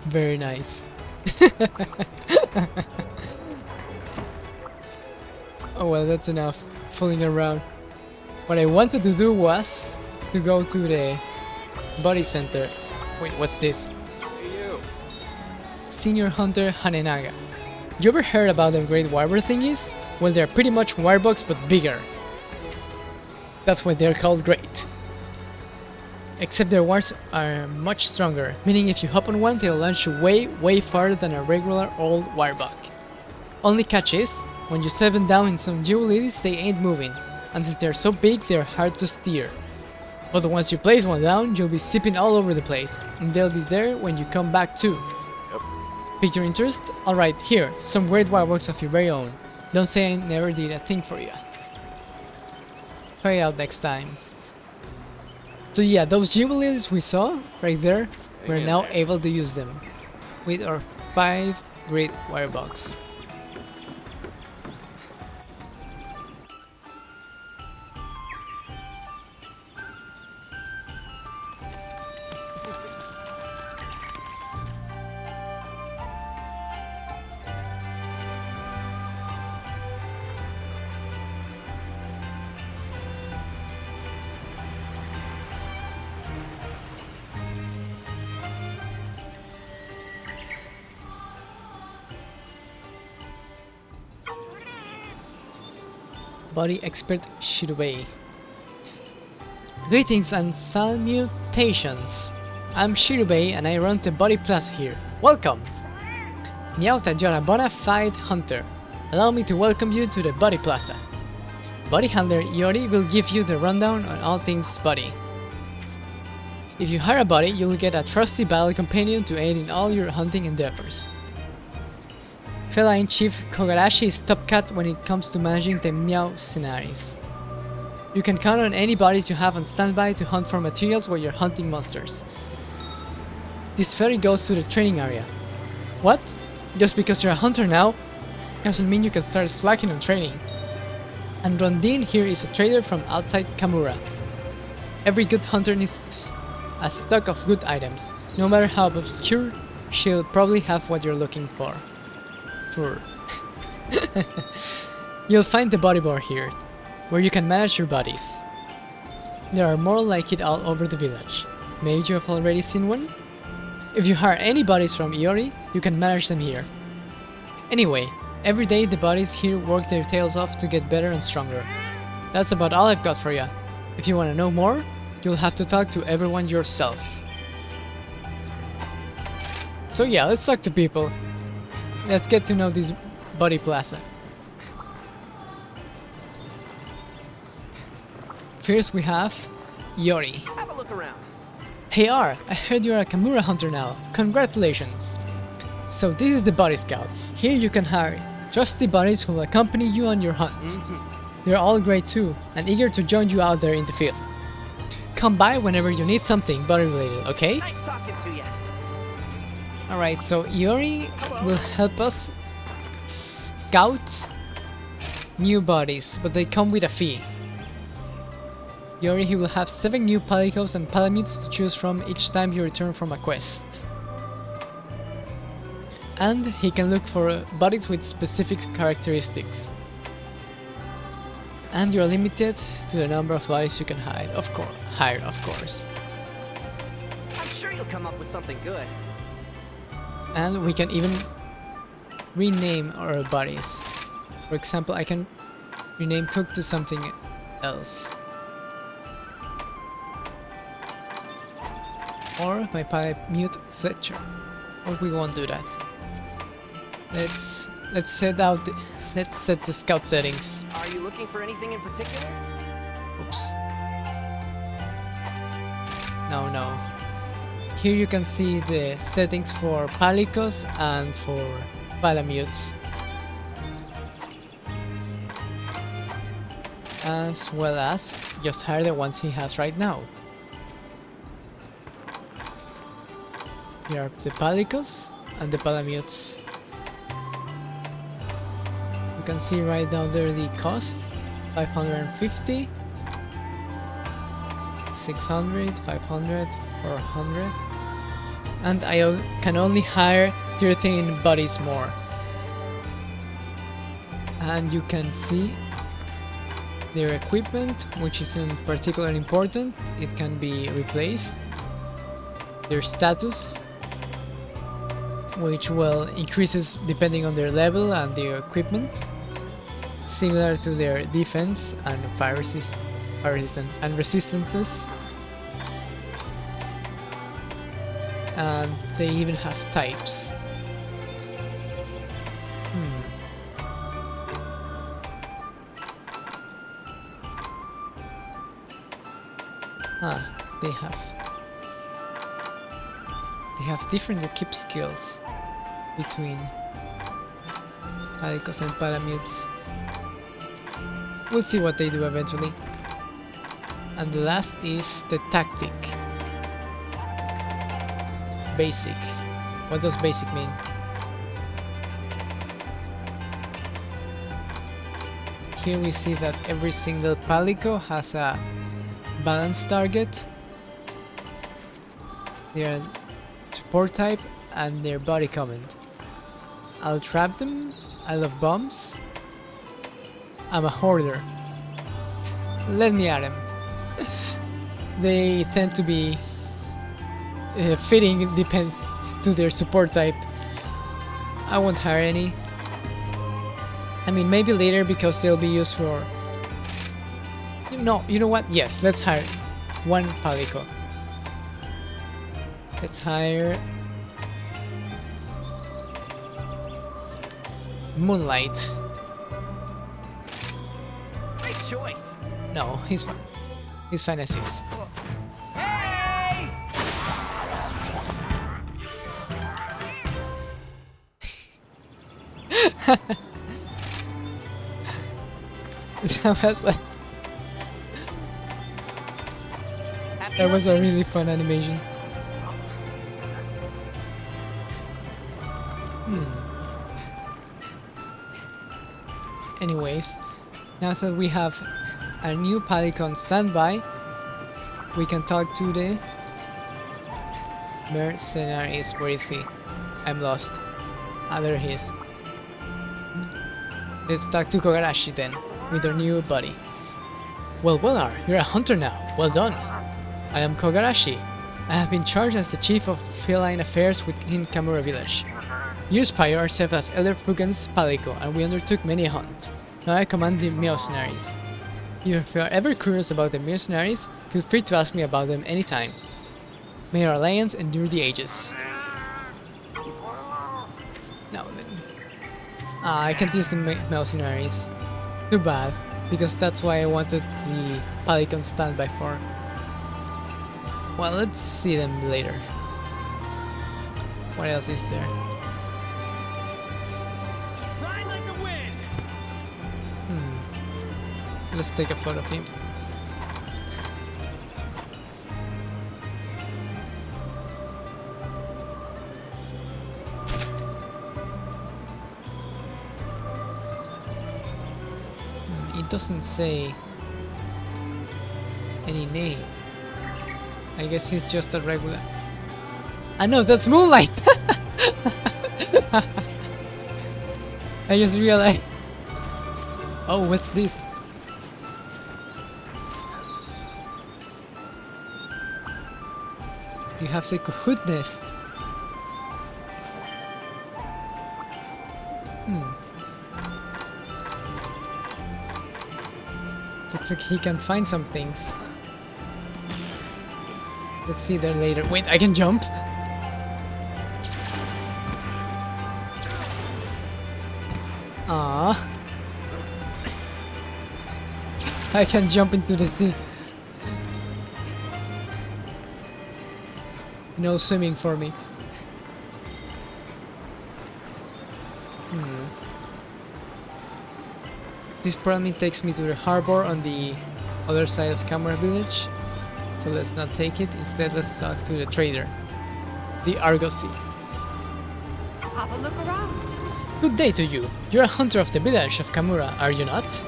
Very nice. Oh well, that's enough fooling around. What I wanted to do was to go to the body center. Wait, what's this? Hey, you. Senior Hunter Hanenaga. You ever heard about the Great Wyvern thingies? Well, they're pretty much wirebugs but bigger. That's why they're called Great. Except their wires are much stronger, meaning if you hop on one, they'll launch you way farther than a regular old wirebug. Only catch is, when you set them down in some geoliths, they ain't moving, and since they're so big, they're hard to steer. But once you place one down, you'll be zipping all over the place, and they'll be there when you come back too. Yep. Pique your interest? Alright, here, some great wirebugs of your very own. Don't say I never did a thing for you. Try it out next time. So yeah, those geoliths we saw right there, we're now able to use them with our 5 great wirebugs. Body Expert Shirubei. Greetings and salutations. I'm Shirubei and I run the Body Plaza here. Welcome! Meowta, you're a bona fide hunter. Allow me to welcome you to the Body Plaza. Body Handler Iori will give you the rundown on all things body. If you hire a body, you'll get a trusty battle companion to aid in all your hunting endeavors. Feline Chief Kogarashi is top cut when it comes to managing the Meow scenarios. You can count on any bodies you have on standby to hunt for materials while you're hunting monsters. This ferry goes to the training area. What? Just because you're a hunter now doesn't mean you can start slacking on training. And Rondine here is a trader from outside Kamura. Every good hunter needs a stock of good items. No matter how obscure, she'll probably have what you're looking for. You'll find the body bar here, where you can manage your bodies. There are more like it all over the village. Maybe you have already seen one? If you hire any bodies from Iori, you can manage them here. Anyway, every day the bodies here work their tails off to get better and stronger. That's about all I've got for you. If you want to know more, you'll have to talk to everyone yourself. So yeah, let's talk to people. Let's get to know this body plaza. First we have Iori. Have a look around. Hey R, I heard you're a Kamura hunter now. Congratulations! So this is the Body Scout. Here you can hire trusty buddies who will accompany you on your hunt. They're all great too, and eager to join you out there in the field. Come by whenever you need something body related, okay? Nice talking to you. Alright, so Iori will help us scout new bodies, but they come with a fee. Iori, he will have 7 new Palicos and Palamutes to choose from each time you return from a quest. And he can look for bodies with specific characteristics. And you are limited to the number of bodies you can hire, of course. I'm sure you'll come up with something good. And we can even rename our bodies. For example, I can rename Cook to something else. Or my Palamute Fletcher. Or we won't do that. Let's set the scout settings. Are you looking for anything in particular? Oops. No. Here you can see the settings for Palicos and for Palamutes. As well as just hire the ones he has right now. Here are the Palicos and the Palamutes. You can see right down there the cost, 550, 600, 500, 400, and I can only hire 13 bodies more. And you can see their equipment, which isn't particularly important, it can be replaced. Their status, which increases depending on their level and their equipment, similar to their defense and fire resistant and resistances. And they even have types. They have different equip skills between Palicos and Palamutes. We'll see what they do eventually. And the last is the tactic. Basic. What does basic mean? Here we see that every single Palico has a balance target, their support type, and their body command. I'll trap them, I love bombs, I'm a hoarder. Let me at them. They tend to be fitting to their support type. I won't hire any. I mean, maybe later because they'll be used for... No, you know what? Yes, let's hire one Palico. Let's hire... Moonlight. Great choice. No, he's fine. He's fine as 6. Hey! That was a, Happy that was a hunting. really fun animation. Anyways, now that we have a new Palico on standby, we can talk to the mercenaries. Where is he? I'm lost. Ah, there he is. Let's talk to Kogarashi then, with our new buddy. Well, Wellar, you're a hunter now. Well done. I am Kogarashi. I have been charged as the chief of feline affairs within Kamura village. Years prior, I served as Elder Fugan's Palico, and we undertook many hunts. Now I command the mercenaries. If you are ever curious about the mercenaries, feel free to ask me about them anytime. May our alliance endure the ages. Now then. I can't use the mercenaries. Too bad, because that's why I wanted the Palico standby for. Well, let's see them later. What else is there? Ride like the wind. Let's take a photo of him. It doesn't say any name. I guess he's just a regular. I know, that's Moonlight! I just realized. Oh, what's this? You have the Kahoot nest. Looks like he can find some things. Let's see there later. Wait, I can jump? Ah, I can jump into the sea. No swimming for me. This probably takes me to the harbor on the other side of Kamura village. So let's not take it. Instead, let's talk to the trader. The Argosy. Have a look around. Good day to you. You're a hunter of the village of Kamura, are you not?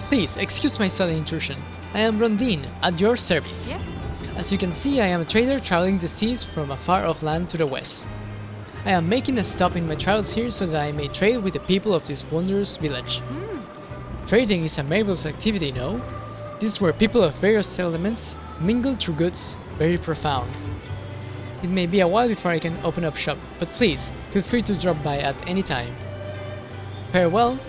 Please, excuse my sudden intrusion. I am Rondine, at your service. Yeah. As you can see, I am a trader traveling the seas from a far-off land to the west. I am making a stop in my travels here so that I may trade with the people of this wondrous village. Trading is a marvelous activity, no? This is where people of various elements mingle through goods, very profound. It may be a while before I can open up shop, but please, feel free to drop by at any time. Farewell.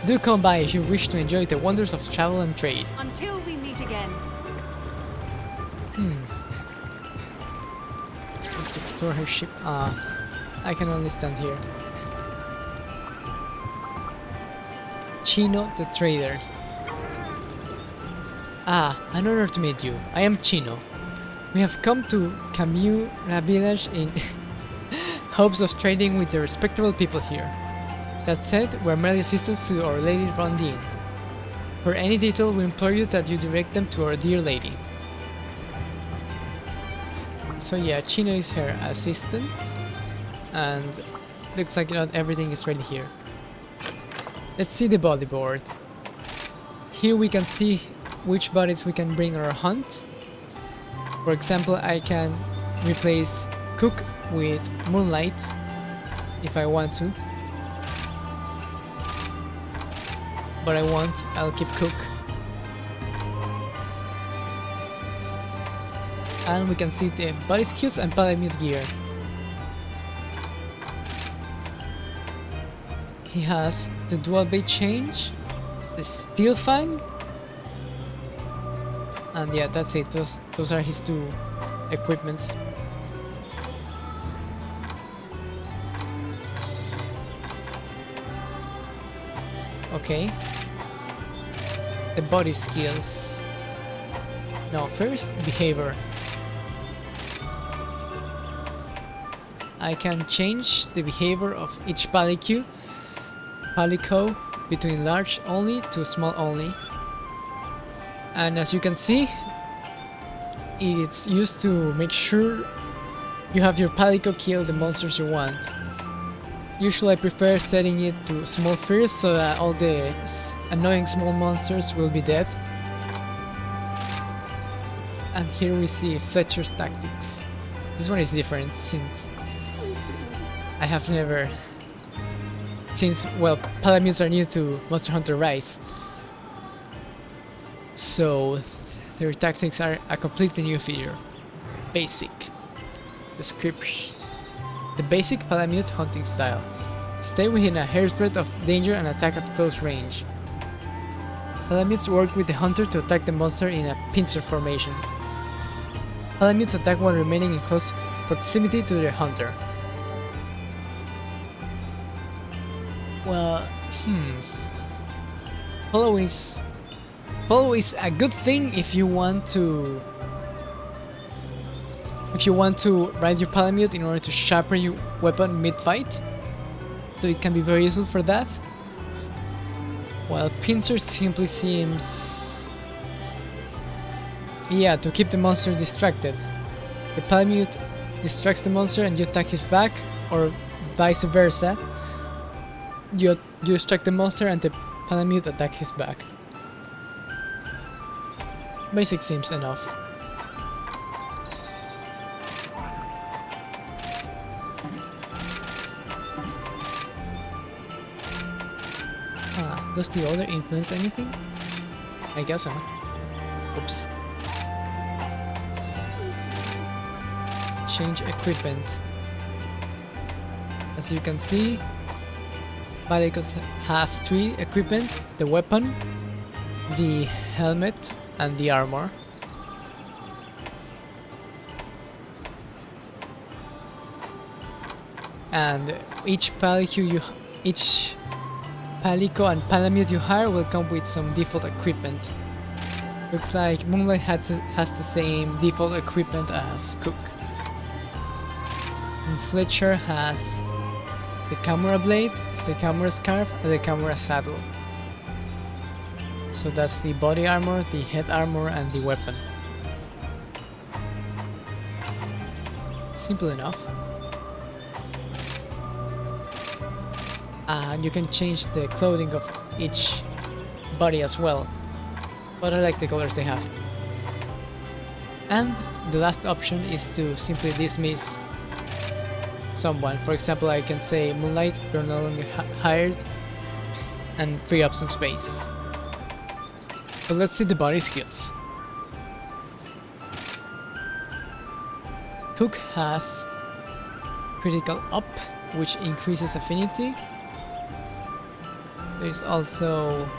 Do come by if you wish to enjoy the wonders of travel and trade. Until we meet again. Let's explore her ship. I can only stand here. Chino the trader. An honor to meet you. I am Chino. We have come to Kamura village in hopes of trading with the respectable people here. That said, we are merely assistants to Our Lady Rondine. For any detail, we implore you that you direct them to our dear lady. So yeah, Chino is her assistant, and looks like not everything is ready here. Let's see the body board. Here we can see which bodies we can bring on our hunt. For example, I can replace Cook with Moonlight if I want to. But I won't, I'll keep Cook. And we can see the body skills and palamute gear. He has the dual blade change, the steel fang, and yeah, that's it. Those are his two equipments. Okay. The body skills. No, first behavior. I can change the behavior of each Palicu Palico between large only to small only. And as you can see, it's used to make sure you have your Palico kill the monsters you want. Usually I prefer setting it to small first so that all the annoying small monsters will be dead. And here we see Fletcher's tactics. This one is different since I have never... well, Palamutes are new to Monster Hunter Rise. So their tactics are a completely new feature. Basic. Description. The basic Palamute hunting style. Stay within a hair's breadth of danger and attack at close range. Palamutes work with the hunter to attack the monster in a pincer formation. Palamutes attack while remaining in close proximity to their hunter. Well, follow is a good thing if you want to ride your Palamute in order to sharpen your weapon mid-fight, so it can be very useful for that. While Pincer simply seems... yeah, to keep the monster distracted. The Palamute distracts the monster and you attack his back, or vice versa. You distract the monster and the Palamute attack his back. Basic seems enough. Does the other influence anything? I guess so. Oops. Change equipment. As you can see, Palicos have 3 equipment: the weapon, the helmet, and the armor. And each Palico and Palamute you hire will come with some default equipment. Looks like Moonlight has the same default equipment as Cook. And Fletcher has the Kamura blade, the Kamura scarf, and the Kamura saddle. So that's the body armor, the head armor, and the weapon. Simple enough. And you can change the clothing of each body as well, but I like the colors they have. And the last option is to simply dismiss someone. For example, I can say, Moonlight, you're no longer hired, and free up some space. But let's see the body skills. Cook has critical up, which increases affinity. There's also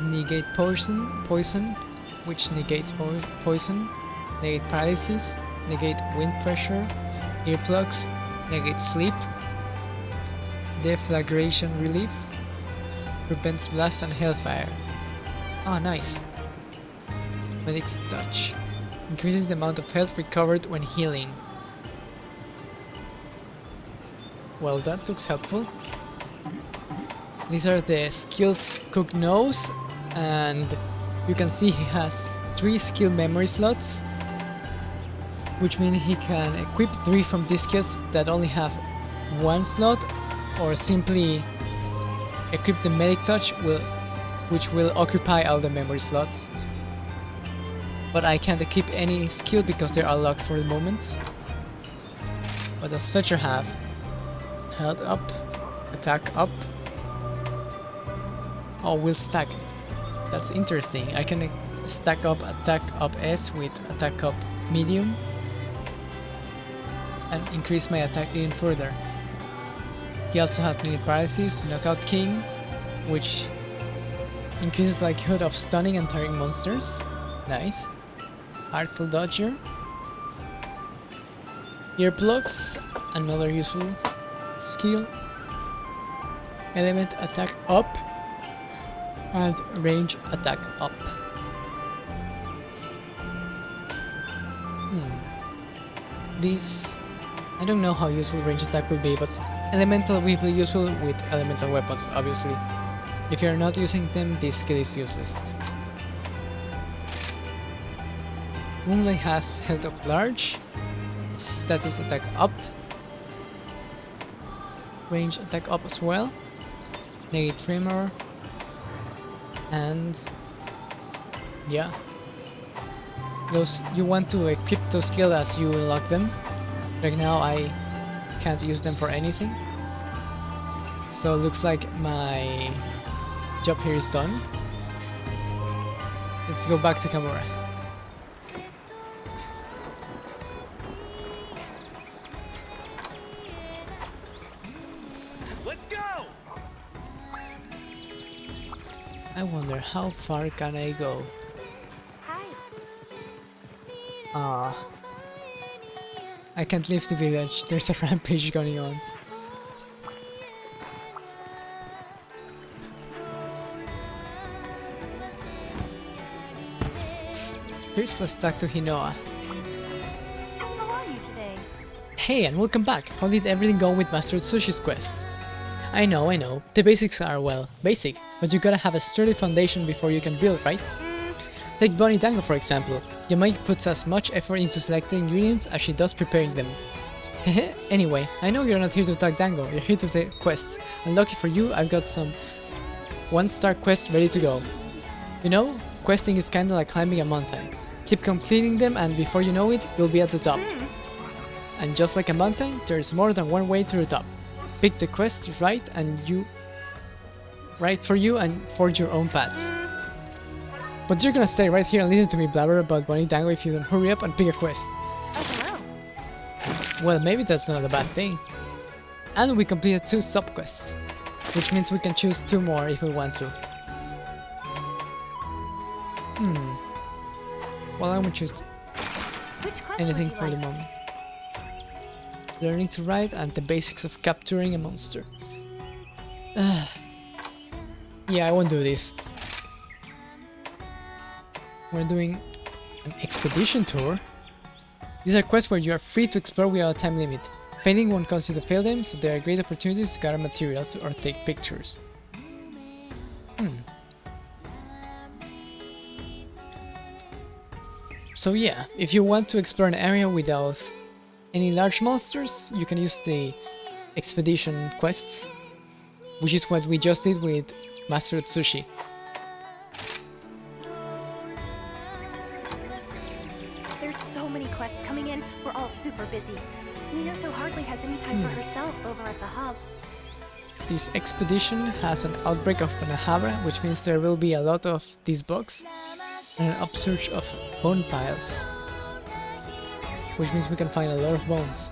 negate poison, which negates poison, negate paralysis, negate wind pressure, earplugs, negate sleep, deflagration relief, prevents blast and hellfire. Oh, nice. Medic's touch increases the amount of health recovered when healing. Well, that looks helpful. These are the skills Cook knows, and you can see he has 3 skill memory slots, which means he can equip 3 from these skills that only have 1 slot, or simply equip the Medic Touch, which will occupy all the memory slots. But I can't equip any skill because they are locked for the moment. What does Fletcher have? Health up, attack up. Oh, we'll stack. That's interesting. I can stack up attack up S with attack up medium and increase my attack even further. He also has negate paralysis, knockout king, which increases the likelihood of stunning and tearing monsters. Nice. Artful dodger. Earplugs, another useful skill. Element attack up and range attack up. This, I don't know how useful range attack will be, but Elemental will be useful with elemental weapons, obviously. If you're not using them, this skill is useless. Moonlight has health up large, status attack up, range attack up as well, negate tremor, and yeah. Those you want to equip those skills as you unlock them. Right now I can't use them for anything. So looks like my job here is done. Let's go back to Kamura. Let's go! I wonder how far can I go? Hi. I can't leave the village. There's a rampage going on. First, let's talk to Hinoa. How are you today? Hey, and welcome back. How did everything go with Master Tsushi's quest? I know. The basics are, well, basic, but you gotta have a sturdy foundation before you can build, right? Take Bonnie Dango for example. Yamai puts as much effort into selecting ingredients as she does preparing them. Anyway, I know you're not here to talk Dango, you're here to take quests, and lucky for you, I've got some 1-star quests ready to go. You know, questing is kinda like climbing a mountain. Keep completing them and before you know it, you'll be at the top. And just like a mountain, there's more than one way to the top. Pick the quest right for you and forge your own path. But you're gonna stay right here and listen to me blabber about Bonnie Dango if you don't hurry up and pick a quest. Oh, hello. Well, maybe that's not a bad thing. And we completed 2 sub-quests, which means we can choose 2 more if we want to. Well, I'm gonna choose Which quest anything would you for the like? moment. Learning to ride and the basics of capturing a monster. Yeah, I won't do this. We're doing an expedition tour. These are quests where you are free to explore without a time limit. Failing won't cause you to fail them, so there are great opportunities to gather materials or take pictures. So yeah, if you want to explore an area without any large monsters, you can use the expedition quests, which is what we just did with Master Tsushi. There's so many quests coming in, we're all super busy. Minato hardly has any time for herself over at the hub. This expedition has an outbreak of Panahabra, which means there will be a lot of these bugs, and an upsurge of bone piles, which means we can find a lot of bones.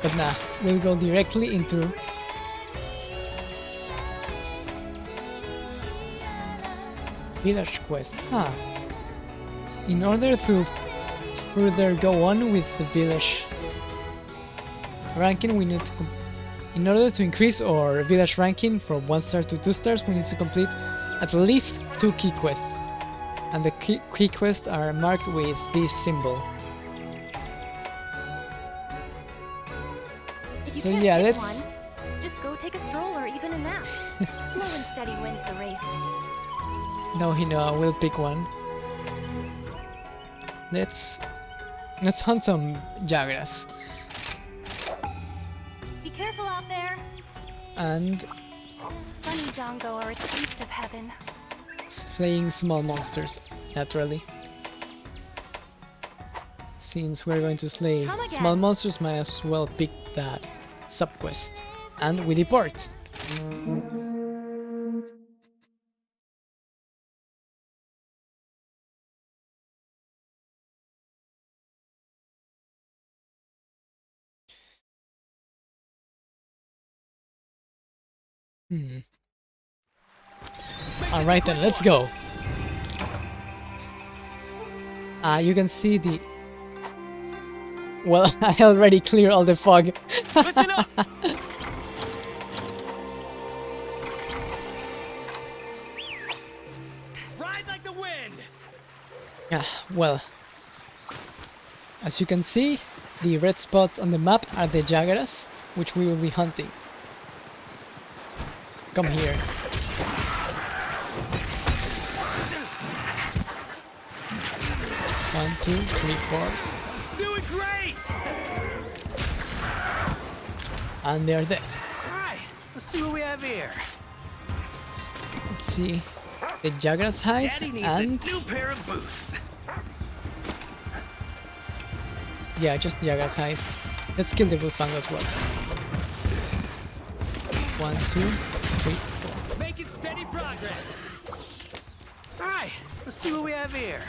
But nah, we'll go directly into village quest, In order to further go on with the village ranking, we need to in order to increase our village ranking from 1 star to 2 stars, we need to complete at least 2 key quests. And the key quests are marked with this symbol. So yeah, let's... Just go take a stroll or even a nap. Slow and steady wins the race. No, Hinoa, we'll pick one. Let's hunt some Jagras. Be careful out there. And Bunny Dango are a taste of heaven. slaying small monsters, naturally. Since we're going to slay Come again. small monsters, might as well pick that sub-quest. And we depart! Alright then, let's go! You can see the... Well, I already cleared all the fog. Listen up! Ride like the wind! Well, as you can see, The red spots on the map are the Jagaras, which we will be hunting. Come here. One, two, three, four. Doing great! And they're dead. Alright, let's see what we have here. Let's see. The Jagaras hide Daddy needs and... a new pair of boots. yeah, just the Jagaras hide. Let's kill the Wolfang as well. 1, 2, 3, 4. Making steady progress. Alright, let's see what we have here.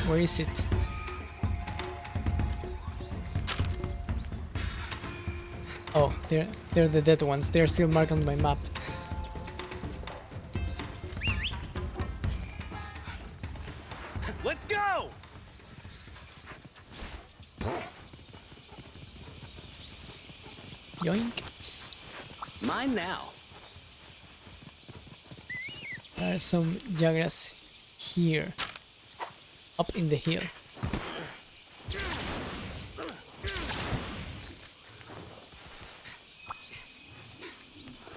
Where is it? Oh, they're the dead ones. They're still marked on my map. Let's go! Yoink. Mine now. There are some Jagaras here. Up in the hill.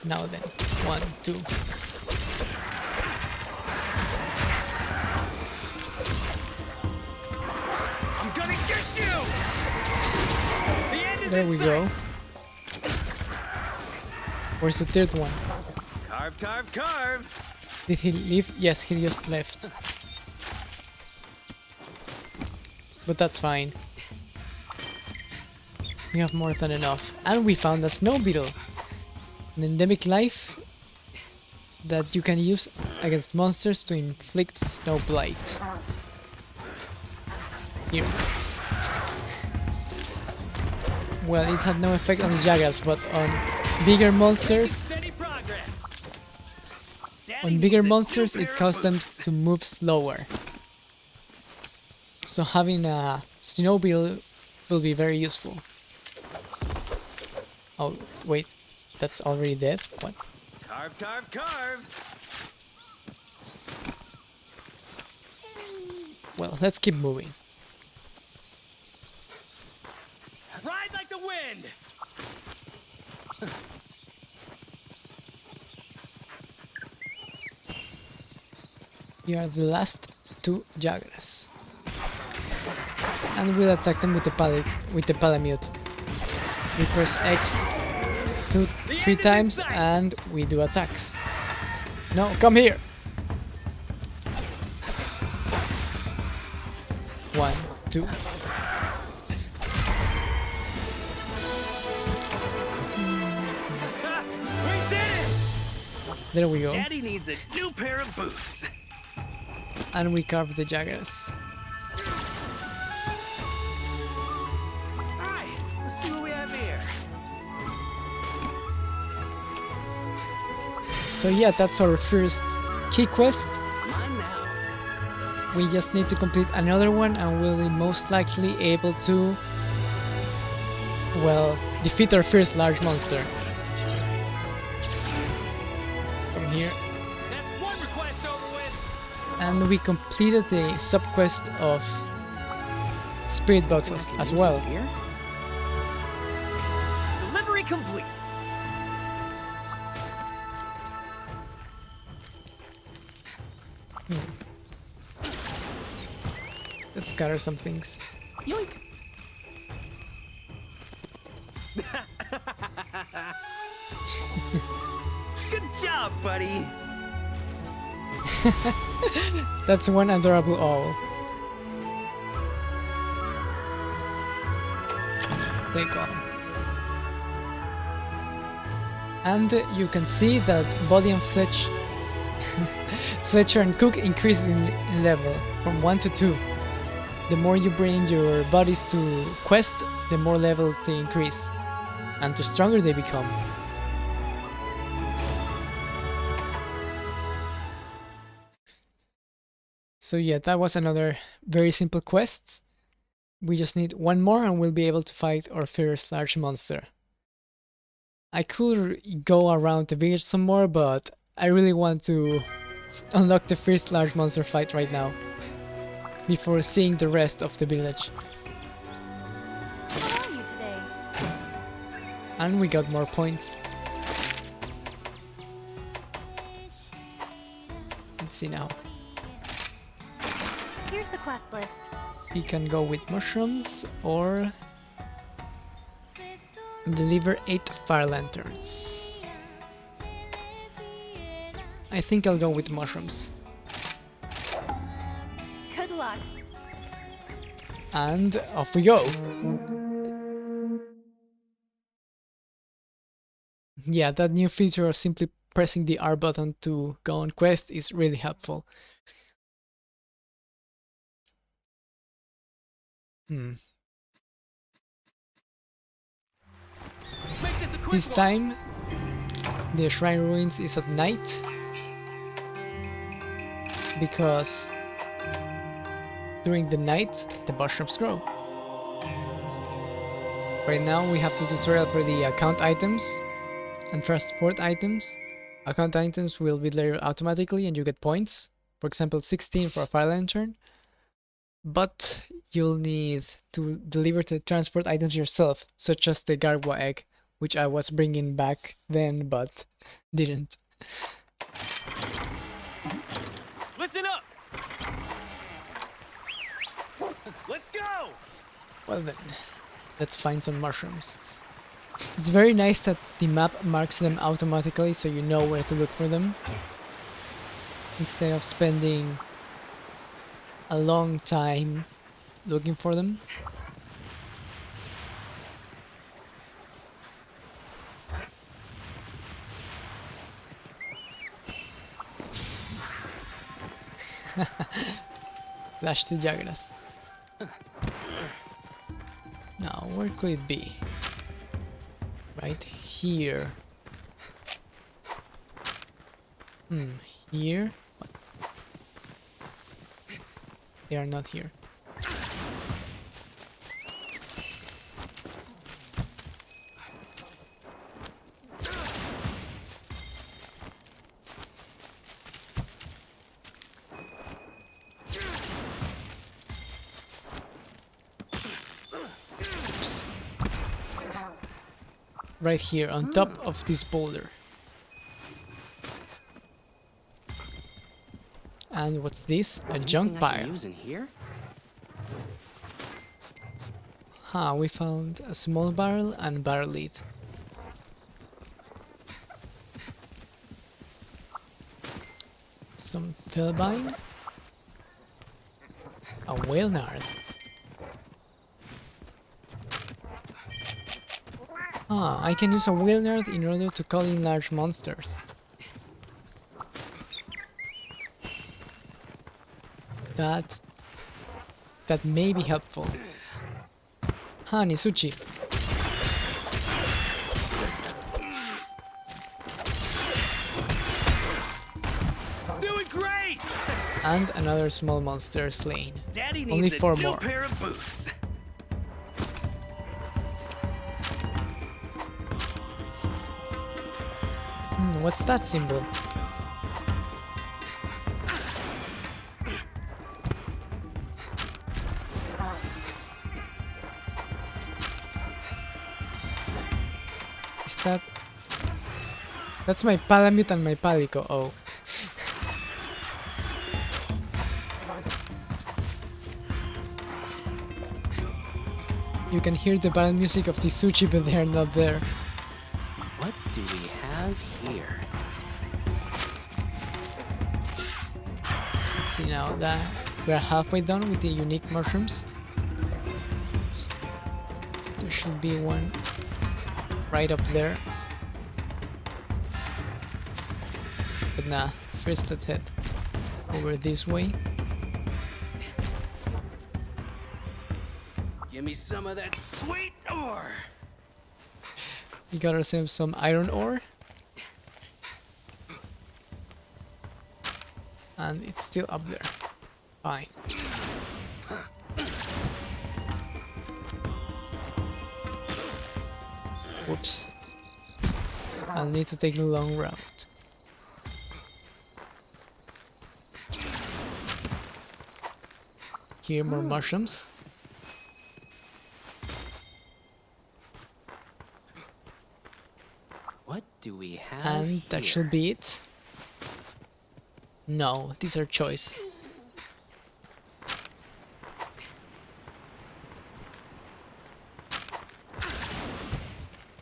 Now then, 1, 2. I'm gonna get you! The end is There in we sight. go. Where's the third one? Carve, carve, carve! Did he leave? Yes, he just left. But that's fine. We have more than enough. And we found a snow beetle. An endemic life that you can use against monsters to inflict snow blight. Here. Well, it had no effect on the Jagaras, but on bigger monsters, Steady progress. Daddy on bigger needs a new monsters it pair of caused them boots. to move slower. So having a snow beetle will be very useful. Oh, wait. That's already dead? What? Carve, carve, carve! Well, let's keep moving. Ride like the wind! Here are the last 2 Jagaras. And we'll attack them with the Palamute. We press X 3 times and we do attacks. No, come here! 1, 2. Ha! We did it! There we go. Daddy needs a new pair of boots. And we carve the Jagaras. Alright, let's see what we have here. So yeah, that's our first key quest. Mine now. We just need to complete another one and we'll be most likely able to, well, defeat our first large monster. Come here. That's one request over with. And we completed the sub-quest of Spirit Boxes as well. Here? Delivery complete. Let's scatter some things. Yoink. Good job, buddy. That's one adorable owl. Take on. And you can see that Body and Fletcher and Cook increase in level from 1 to 2. The more you bring your bodies to quest, the more level they increase. And the stronger they become. So yeah, that was another very simple quest. We just need one more and we'll be able to fight our first large monster. I could go around the village some more, but I really want to unlock the first large monster fight right now, before seeing the rest of the village. How are you today? And we got more points. Let's see now. Here's the quest list. We can go with mushrooms or deliver 8 fire lanterns. I think I'll go with mushrooms. Good luck. And off we go! Yeah, that new feature of simply pressing the R button to go on quest is really helpful. Let's make this a quick This one. time, the shrine ruins is at night, because during the night the mushrooms grow. Right now we have the tutorial for the account items and first support items. Account items will be delivered automatically and you get points. For example, 16 for a fire lantern. But you'll need to deliver the transport items yourself, such as the gargwa egg, which I was bringing back then but didn't. Listen up. Let's go. Well then, let's find some mushrooms. It's very nice that the map marks them automatically so you know where to look for them, instead of spending a long time looking for them. Flash to Jagras. Now, where could it be? Right here. Here? What? They are not here. Oops. Right here, on top of this boulder. And what's this? A junk pile. Use in here? Huh, we found a small barrel and barrel lid. Some felbine. A whale nard. Ah, I can use a whale nard in order to call in large monsters. That may be helpful. Ha, Izuchi. Doing great. And another small monster slain. Daddy needs Only a 4 new more. pair of boots. What's that symbol? Is that... That's my Palamute and my Palico. Oh. You can hear the battle music of Izuchi, but they are not there. What do we have here? Let's see now that we're halfway done with the unique mushrooms. There should be one right up there. But nah, first let's head over this way. Give me some of that sweet ore. We got ourselves some iron ore. And it's still up there. Fine. Whoops. I'll need to take the long route. Here, more mushrooms. What do we have And that here? should be it. No, these are choice.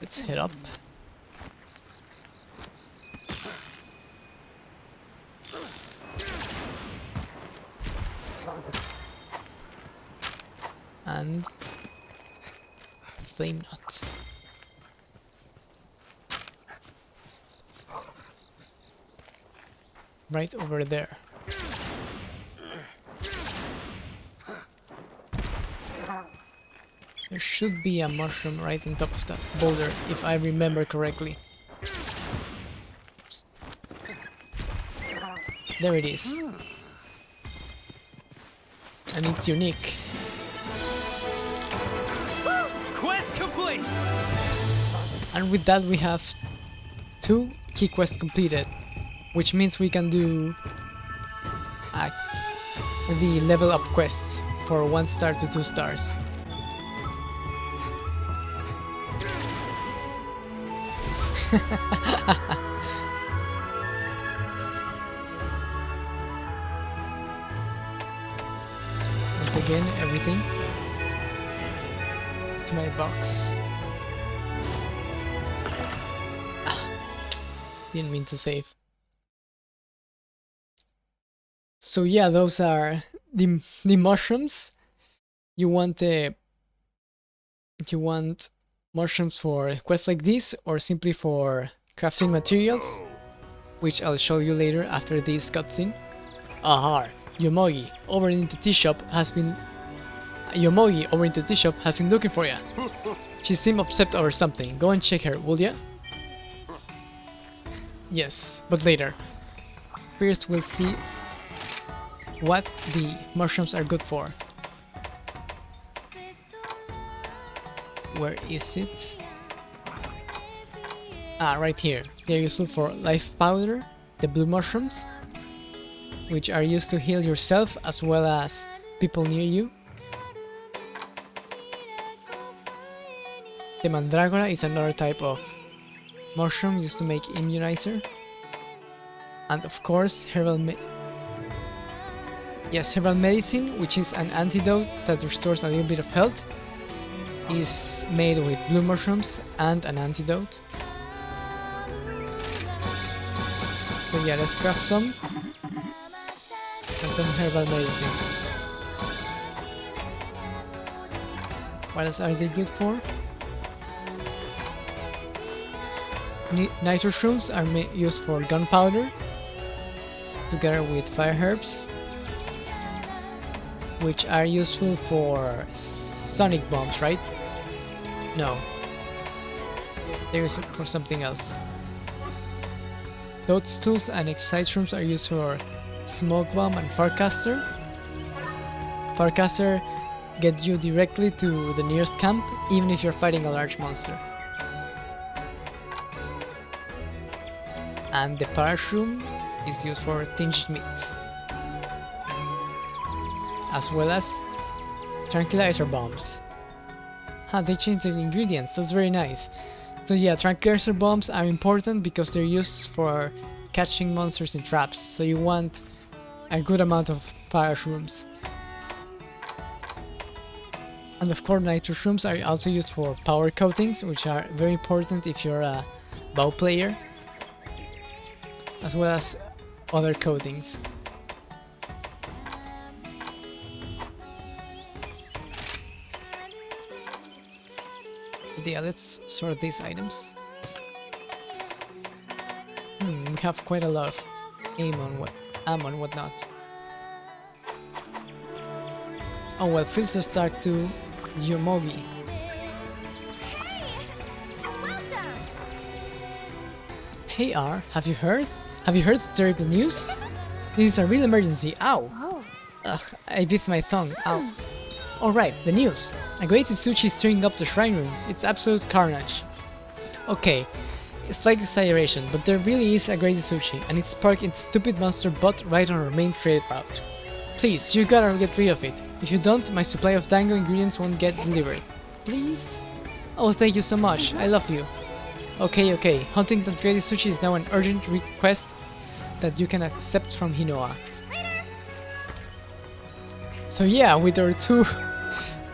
Let's head up. And flame nut. Right over there. There should be a mushroom right on top of that boulder, if I remember correctly. There it is. And it's unique. Quest complete! And with that we have 2 key quests completed, which means we can do the level up quests for 1 star to 2 stars. Once again, everything to my box. Didn't mean to save. So yeah, those are the mushrooms. You want mushrooms for quests like this, or simply for crafting materials, which I'll show you later after this cutscene. Aha! Yomogi over in the tea shop has been looking for ya. She seemed upset over something. Go and check her, will ya? Yes, but later. First we'll see what the mushrooms are good for. Where is it? Ah, right here. They're useful for life powder, the blue mushrooms, which are used to heal yourself as well as people near you. The mandragora is another type of mushroom used to make immunizer. And of course, herbal medicine, which is an antidote that restores a little bit of health, is made with blue mushrooms and an antidote. So yeah, let's craft some. And some herbal medicine. What else are they good for? Nitro shrooms are used for gunpowder, together with fire herbs, which are useful for sonic bombs, right? No. They're used for something else. Toadstools and excite shrooms are used for smoke bomb and farcaster. Farcaster gets you directly to the nearest camp, even if you're fighting a large monster. And the parashroom is used for tinged meat, as well as tranquilizer bombs. They changed the ingredients, that's very nice. So yeah, tranquilizer bombs are important because they're used for catching monsters in traps, so you want a good amount of parashrooms. And of course, nitro shrooms are also used for power coatings, which are very important if you're a bow player, as well as other coatings. But yeah, let's sort these items. We have quite a lot of ammo and whatnot. Oh well, fields of start to Yomogi. Hey R, have you heard? Have you heard the terrible news? This is a real emergency. Ow! Ugh, I bit my tongue. Ow. Alright, the news. A Great Izuchi is stirring up the shrine rooms. It's absolute carnage. Okay, slight exaggeration, but there really is a Great Izuchi, and it's parked its stupid monster butt right on our main trade route. Please, you gotta get rid of it. If you don't, my supply of dango ingredients won't get delivered. Please? Oh, thank you so much. I love you. Okay. Hunting the Great Izuchi is now an urgent request that you can accept from Hinoa. So yeah, with our 2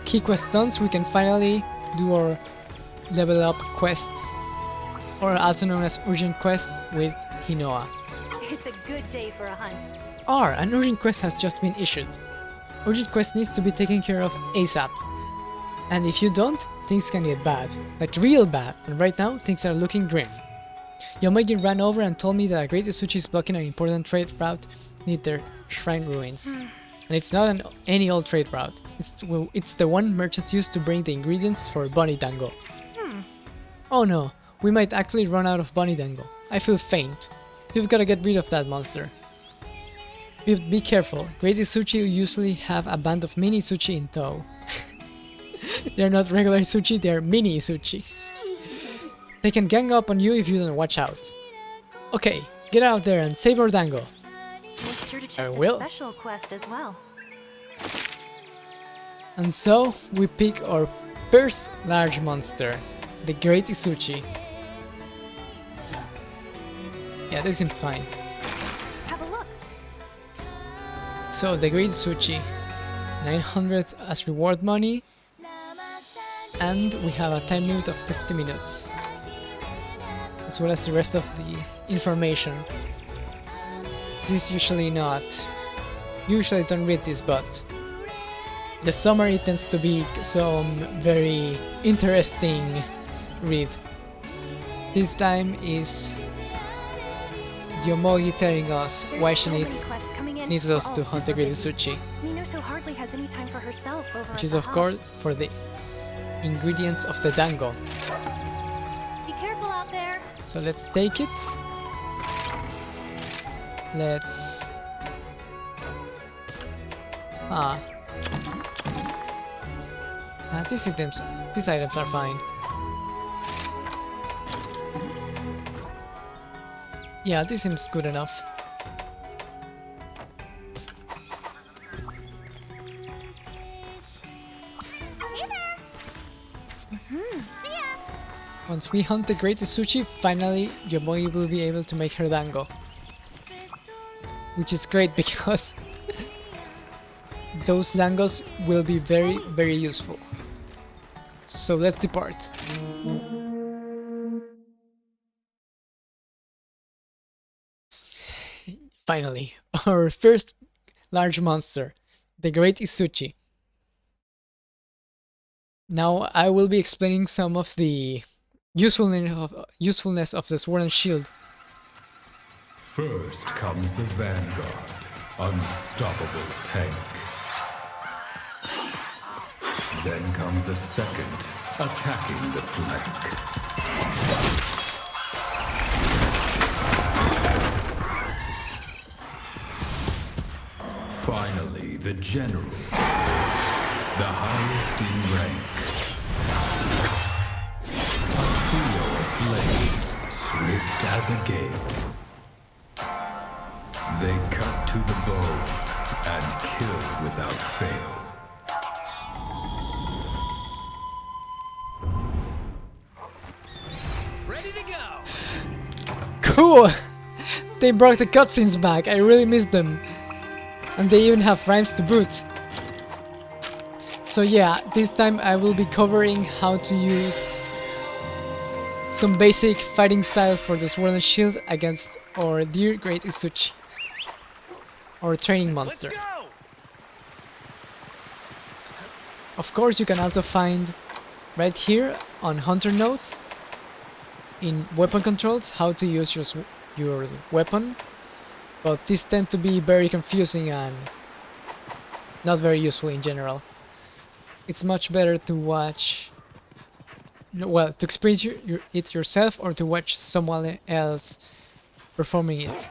key quest done, we can finally do our level up quests, or also known as urgent quest, with Hinoa. It's a good day for a hunt. An urgent quest has just been issued. Urgent quest needs to be taken care of ASAP. And if you don't, things can get bad. Like real bad, and right now things are looking grim. Yomagi ran over and told me that a Great Izuchi is blocking an important trade route near their shrine ruins. And it's not any old trade route. It's the one merchants use to bring the ingredients for bunny dango. Oh no, we might actually run out of bunny dango. I feel faint. You've gotta get rid of that monster. Be careful. Great Izuchi usually have a band of mini Izuchi in tow. They're not regular Izuchi, they're mini Izuchi. They can gang up on you if you don't watch out. Okay, get out there and save our dango. Make sure to I check the will. special quest as well. And so, we pick our first large monster, the Great Izuchi. Yeah, this seems fine. Have a look. So, the Great Izuchi, 900 as reward money, and we have a time limit of 50 minutes, as well as the rest of the information. This is usually don't read this, but the summary tends to be some very interesting read. This time is Yomogi telling us why she needs us to hunt the Great Izuchi, Minato hardly has any time for herself over which at is the of hub. course for the ingredients of the dango. Be careful out there. So let's take it. Let's... these items are fine. Yeah, this seems good enough. Hey there. See ya. Once we hunt the Great Izuchi, finally Yomogi will be able to make her dango. Which is great because those dangos will be very, very useful. So let's depart. Finally, our first large monster, the Great Izuchi. Now I will be explaining some of the usefulness of the Sword and Shield. First comes the Vanguard, unstoppable tank. Then comes the second, attacking the flank. Finally, the General, the highest in rank. A trio of blades, swift as a gale. They cut to the bone and kill without fail. Ready to go! Cool! They brought the cutscenes back, I really missed them. And they even have rhymes to boot. So yeah, this time I will be covering how to use some basic fighting style for the Sword and Shield against our dear Great Izuchi, our training Let's monster. go! Of course, you can also find right here on Hunter Notes in weapon controls how to use your weapon, but these tend to be very confusing and not very useful in general. It's much better to watch, well, to experience it yourself or to watch someone else performing it.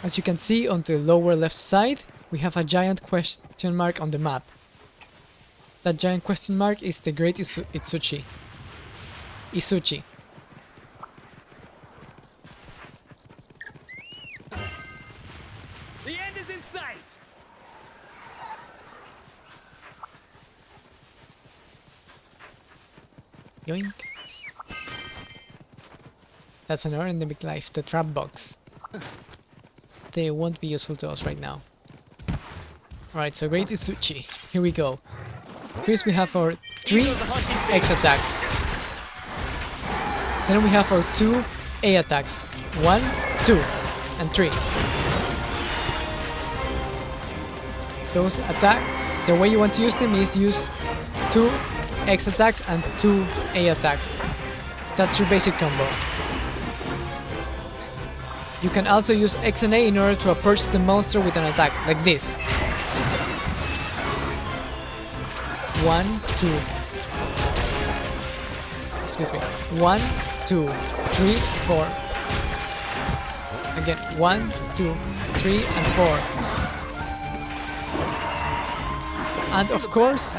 As you can see on the lower left side, we have a giant question mark on the map. That giant question mark is the Great Izuchi. The end is in sight! Yoink. That's another endemic life, the trap box. They won't be useful to us right now. Alright, so Great Izuchi. Here we go. First we have our 3 X attacks. Then we have our 2 A attacks. 1, 2, and 3. Those attack, the way you want to use them is use 2 X attacks and 2 A attacks. That's your basic combo. You can also use X and A in order to approach the monster with an attack, like this. 1, 2. Excuse me. 1, 2, 3, 4. Again, 1, 2, 3, and 4. And of course,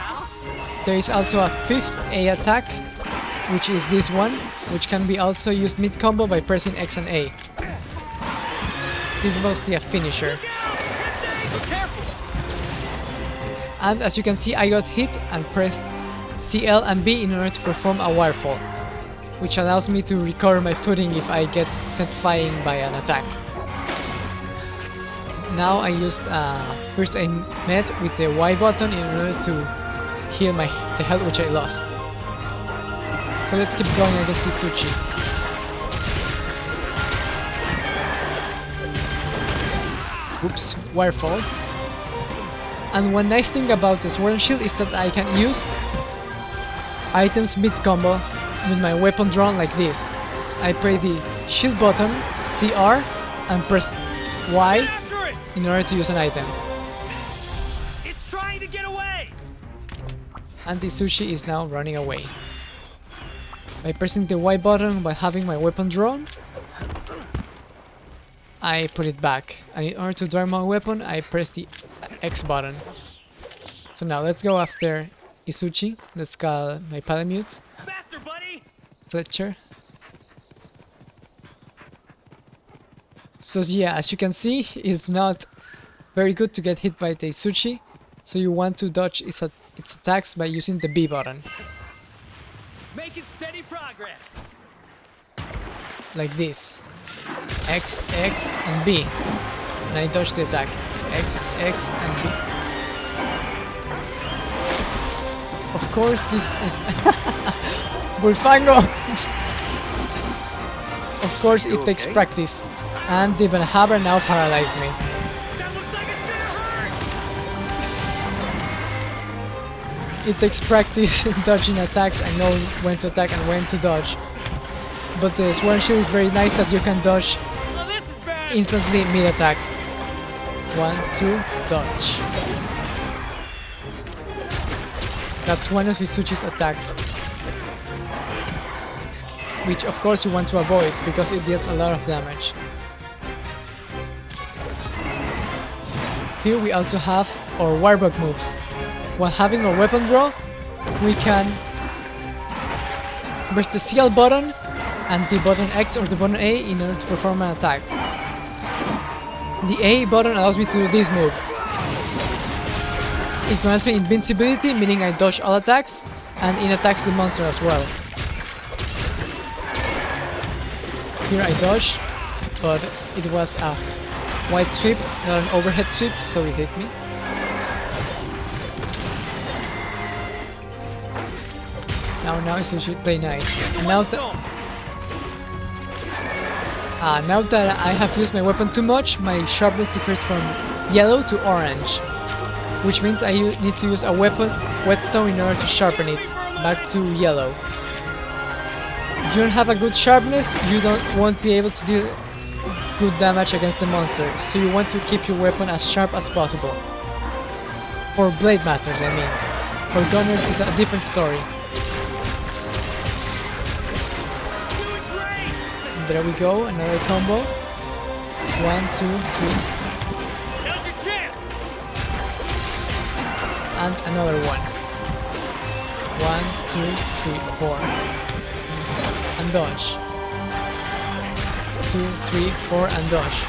there is also a 5th A attack, which is this one, which can be also used mid-combo by pressing X and A. This is mostly a finisher. And as you can see, I got hit and pressed CL and B in order to perform a wirefall, which allows me to recover my footing if I get sent flying by an attack. Now I used first I met with the Y button in order to heal the health which I lost. So let's keep going against Izuchi. Oops, wirefall. And one nice thing about the Sword and Shield is that I can use items mid-combo with my weapon drawn like this. I press the shield button, CR, and press Y in order to use an item. It's trying to get away! And Izuchi is now running away. By pressing the Y button while having my weapon drawn, I put it back, and in order to draw my weapon, I press the X button. So now let's go after Izuchi. Let's call my Palamute, Faster, buddy! Fletcher. So yeah, as you can see, it's not very good to get hit by the Izuchi, so you want to dodge its attacks by using the B button. Making steady progress. Like this. X, X, and B. And I dodge the attack. X, X, and B. Of course, this is... Bullfango! Of course, it takes practice. And the Valhaber now paralyzed me. That looks like it's gonna hurt! It takes practice dodging attacks. I know when to attack and when to dodge. But the Sword and Shield is very nice that you can dodge Oh, this is bad! instantly mid-attack. 1, 2, dodge. That's one of Izuchi's attacks. Which of course you want to avoid, because it deals a lot of damage. Here we also have our Warbug moves. While having our weapon draw, we can press the CL button and the button X or the button A in order to perform an attack. The A button allows me to do this move. It grants me invincibility, meaning I dodge all attacks, and it attacks the monster as well. Here I dodge, but it was a wide sweep, not an overhead sweep, so it hit me. Now it should play nice. Now that I have used my weapon too much, my sharpness decreased from yellow to orange, which means I need to use a whetstone in order to sharpen it back to yellow. If you don't have a good sharpness, you won't be able to deal good damage against the monster, so you want to keep your weapon as sharp as possible. For blade masters, I mean. For gunners, it's a different story. There we go, another combo. 1, 2, 3. Now's your chance! And another one. 1, 2, 3, 4. And dodge. 2, 3, 4, and dodge.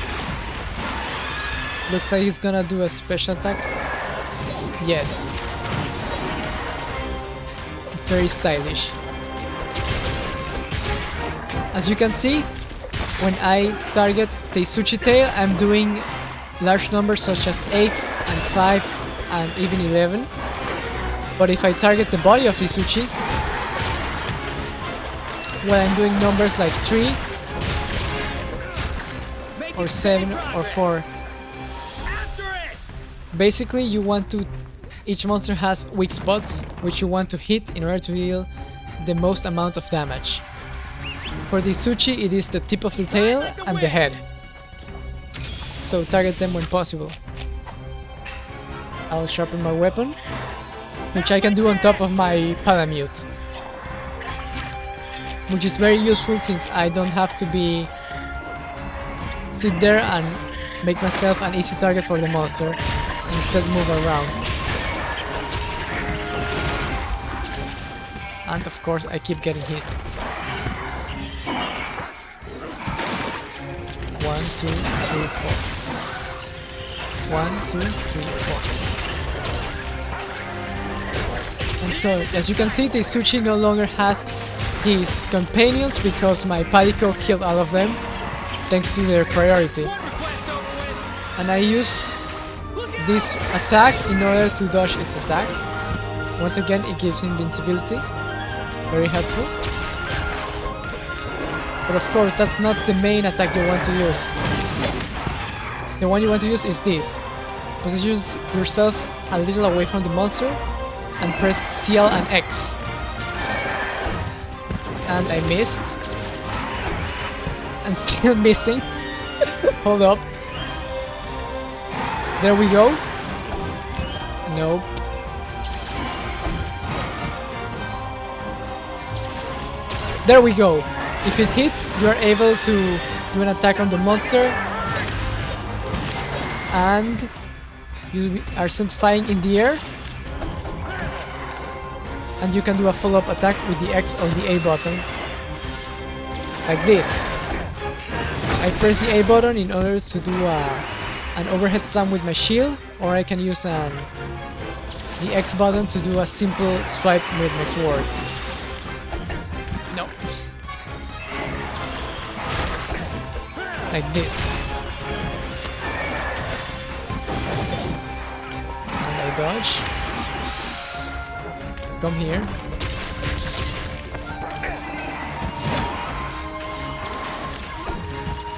Looks like he's gonna do a special attack. Yes. Very stylish. As you can see, when I target the Izuchi tail, I'm doing large numbers such as 8 and 5 and even 11. But if I target the body of the Izuchi, well, I'm doing numbers like 3 or 7 or 4. Basically, you want to... Each monster has weak spots, which you want to hit in order to deal the most amount of damage. For the Izuchi, it is the tip of the tail and the head. So target them when possible. I'll sharpen my weapon, which I can do on top of my Palamute. Which is very useful since I don't have to sit there and make myself an easy target for the monster and instead move around. And of course I keep getting hit. 1, 2, 3, 4. 1, 2, 3, 4. And so, as you can see, the Izuchi no longer has his companions because my Palico killed all of them thanks to their priority. And I use this attack in order to dodge its attack. Once again, it gives invincibility. Very helpful. But of course, that's not the main attack you want to use. The one you want to use is this. Position yourself a little away from the monster and press CL and X. And I missed. And still missing. Hold up. There we go. Nope. There we go. If it hits, you are able to do an attack on the monster. And you are sent flying in the air. And you can do a follow-up attack with the X or the A button. Like this. I press the A button in order to do an overhead slam with my shield, or I can use the X button to do a simple swipe with my sword. No. Like this. And I dodge. Come here.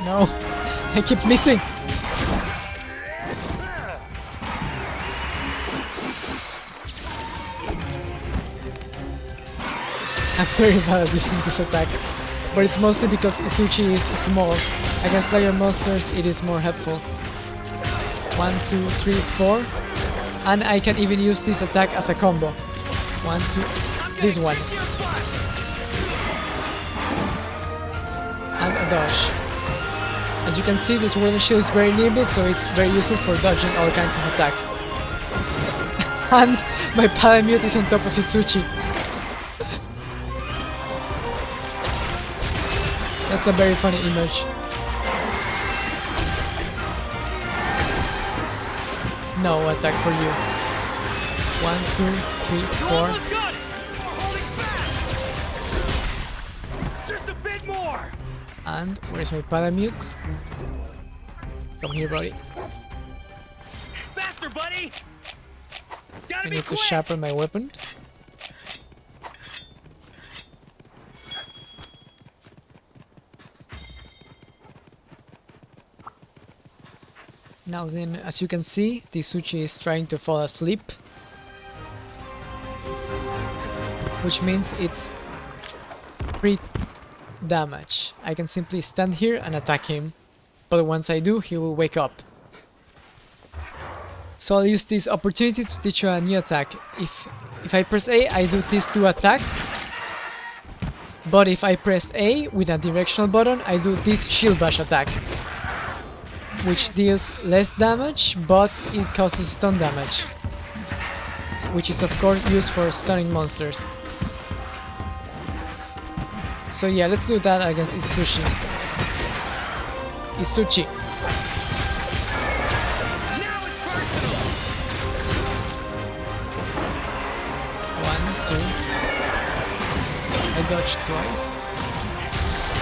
No, I keep missing. I'm very bad at using this attack, but it's mostly because Izuchi is small. Against larger monsters, it is more helpful. 1, 2, 3, 4, and I can even use this attack as a combo. 1, 2, this one, and a dodge. As you can see, this wooden shield is very nimble, so it's very useful for dodging all kinds of attack. And my Palamute is on top of Izuchi. That's a very funny image. No attack for you. 1, 2, 3, 4. Just a bit more. And where's my Palamute? Come here, buddy. Faster, buddy. Gotta I be need to quick. sharpen my weapon. Now then, as you can see, the Izuchi is trying to fall asleep. Which means it's free damage. I can simply stand here and attack him. But once I do, he will wake up. So I'll use this opportunity to teach you a new attack. If I press A, I do these 2 attacks. But if I press A with a directional button, I do this shield bash attack. Which deals less damage, but it causes stun damage. Which is of course used for stunning monsters. So yeah, let's do that against Izuchi. dodge twice.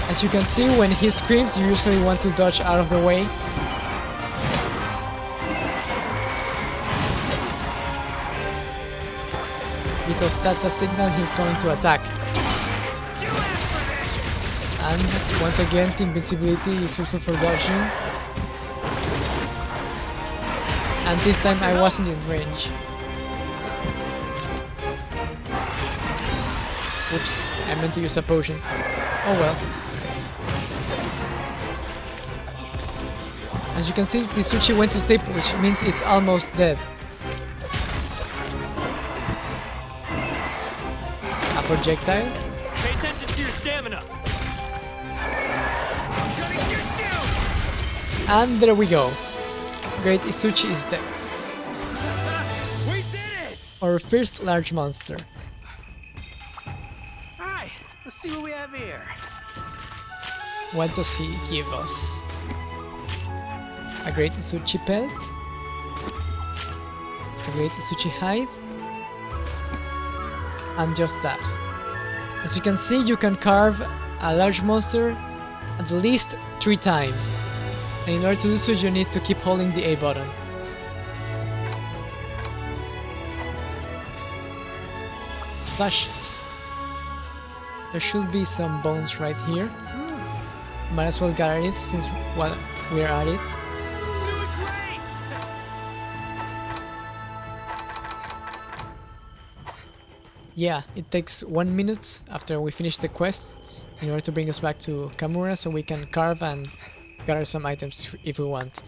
As you can see, when he screams, you usually want to dodge out of the way. Because that's a signal he's going to attack. And once again, the invincibility is also for dodging. And this time I wasn't in range. Oops, I meant to use a potion. Oh well. As you can see, the Izuchi went to sleep, which means it's almost dead. A projectile. Pay attention to your stamina. And there we go. Great Izuchi is dead. We did it! Our first large monster. Alright, let's see what we have here. What does he give us? A Great Izuchi pelt? A Great Izuchi hide? And just that. As you can see, you can carve a large monster at least 3 times. And in order to do so, you need to keep holding the A button. Flash. There should be some bones right here. Might as well gather it since while we're at it. Doing great! Yeah, it takes 1 minute after we finish the quest in order to bring us back to Kamura so we can carve and gather some items if we want.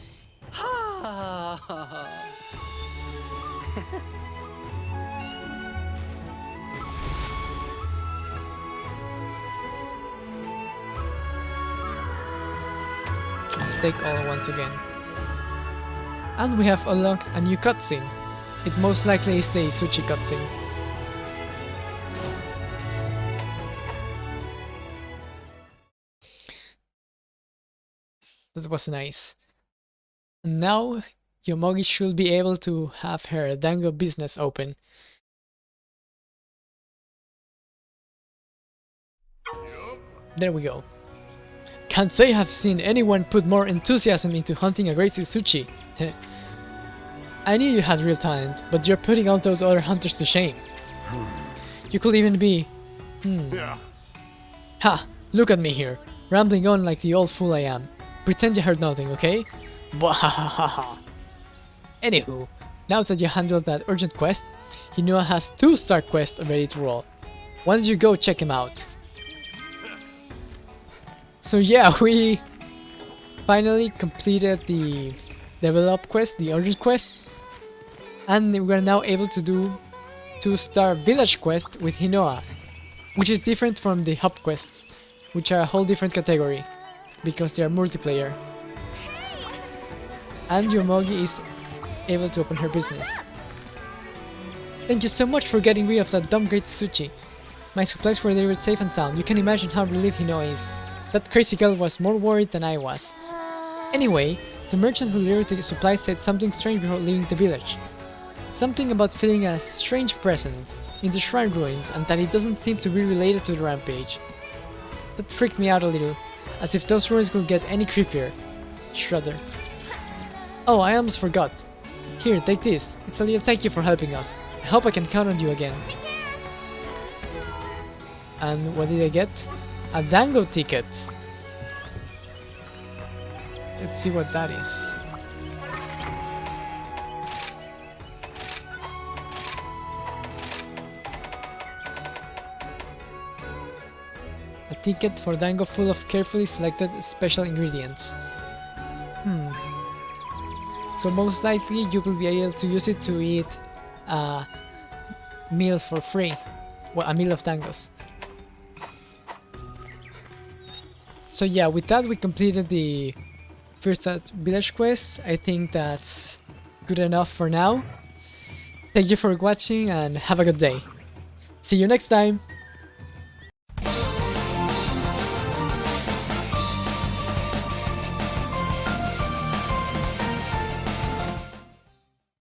Let's take all once again. And we have unlocked a new cutscene. It most likely is the Izuchi cutscene. That was nice. Now, Yomogi should be able to have her Dango business open. There we go. Can't say I've seen anyone put more enthusiasm into hunting a Great Izuchi. I knew you had real talent, but you're putting all those other hunters to shame. You could even be... Ha! Look at me here, rambling on like the old fool I am. Pretend you heard nothing, okay? Bwahahaha. Anywho, now that you handled that urgent quest, Hinoa has 2 star quests ready to roll. Why don't you go check him out? So yeah, we finally completed the level up quest, the urgent quest, and we're now able to do 2-star village quest with Hinoa, which is different from the hub quests, which are a whole different category, because they are multiplayer. And Yomogi is able to open her business. Thank you so much for getting rid of that dumb Great Izuchi. My supplies were delivered safe and sound. You can imagine how relieved Hinoa is. That crazy girl was more worried than I was. Anyway, the merchant who delivered the supplies said something strange before leaving the village. Something about feeling a strange presence in the shrine ruins and that it doesn't seem to be related to the rampage. That freaked me out a little, as if those ruins could get any creepier. Shudder. Oh, I almost forgot. Here, take this. It's a little thank you for helping us. I hope I can count on you again. And what did I get? A Dango ticket. Let's see what that is. A ticket for Dango full of carefully selected special ingredients. So most likely you will be able to use it to eat a meal for free. Well, a meal of Dangos. So yeah, with that we completed the first village quest. I think that's good enough for now. Thank you for watching and have a good day. See you next time!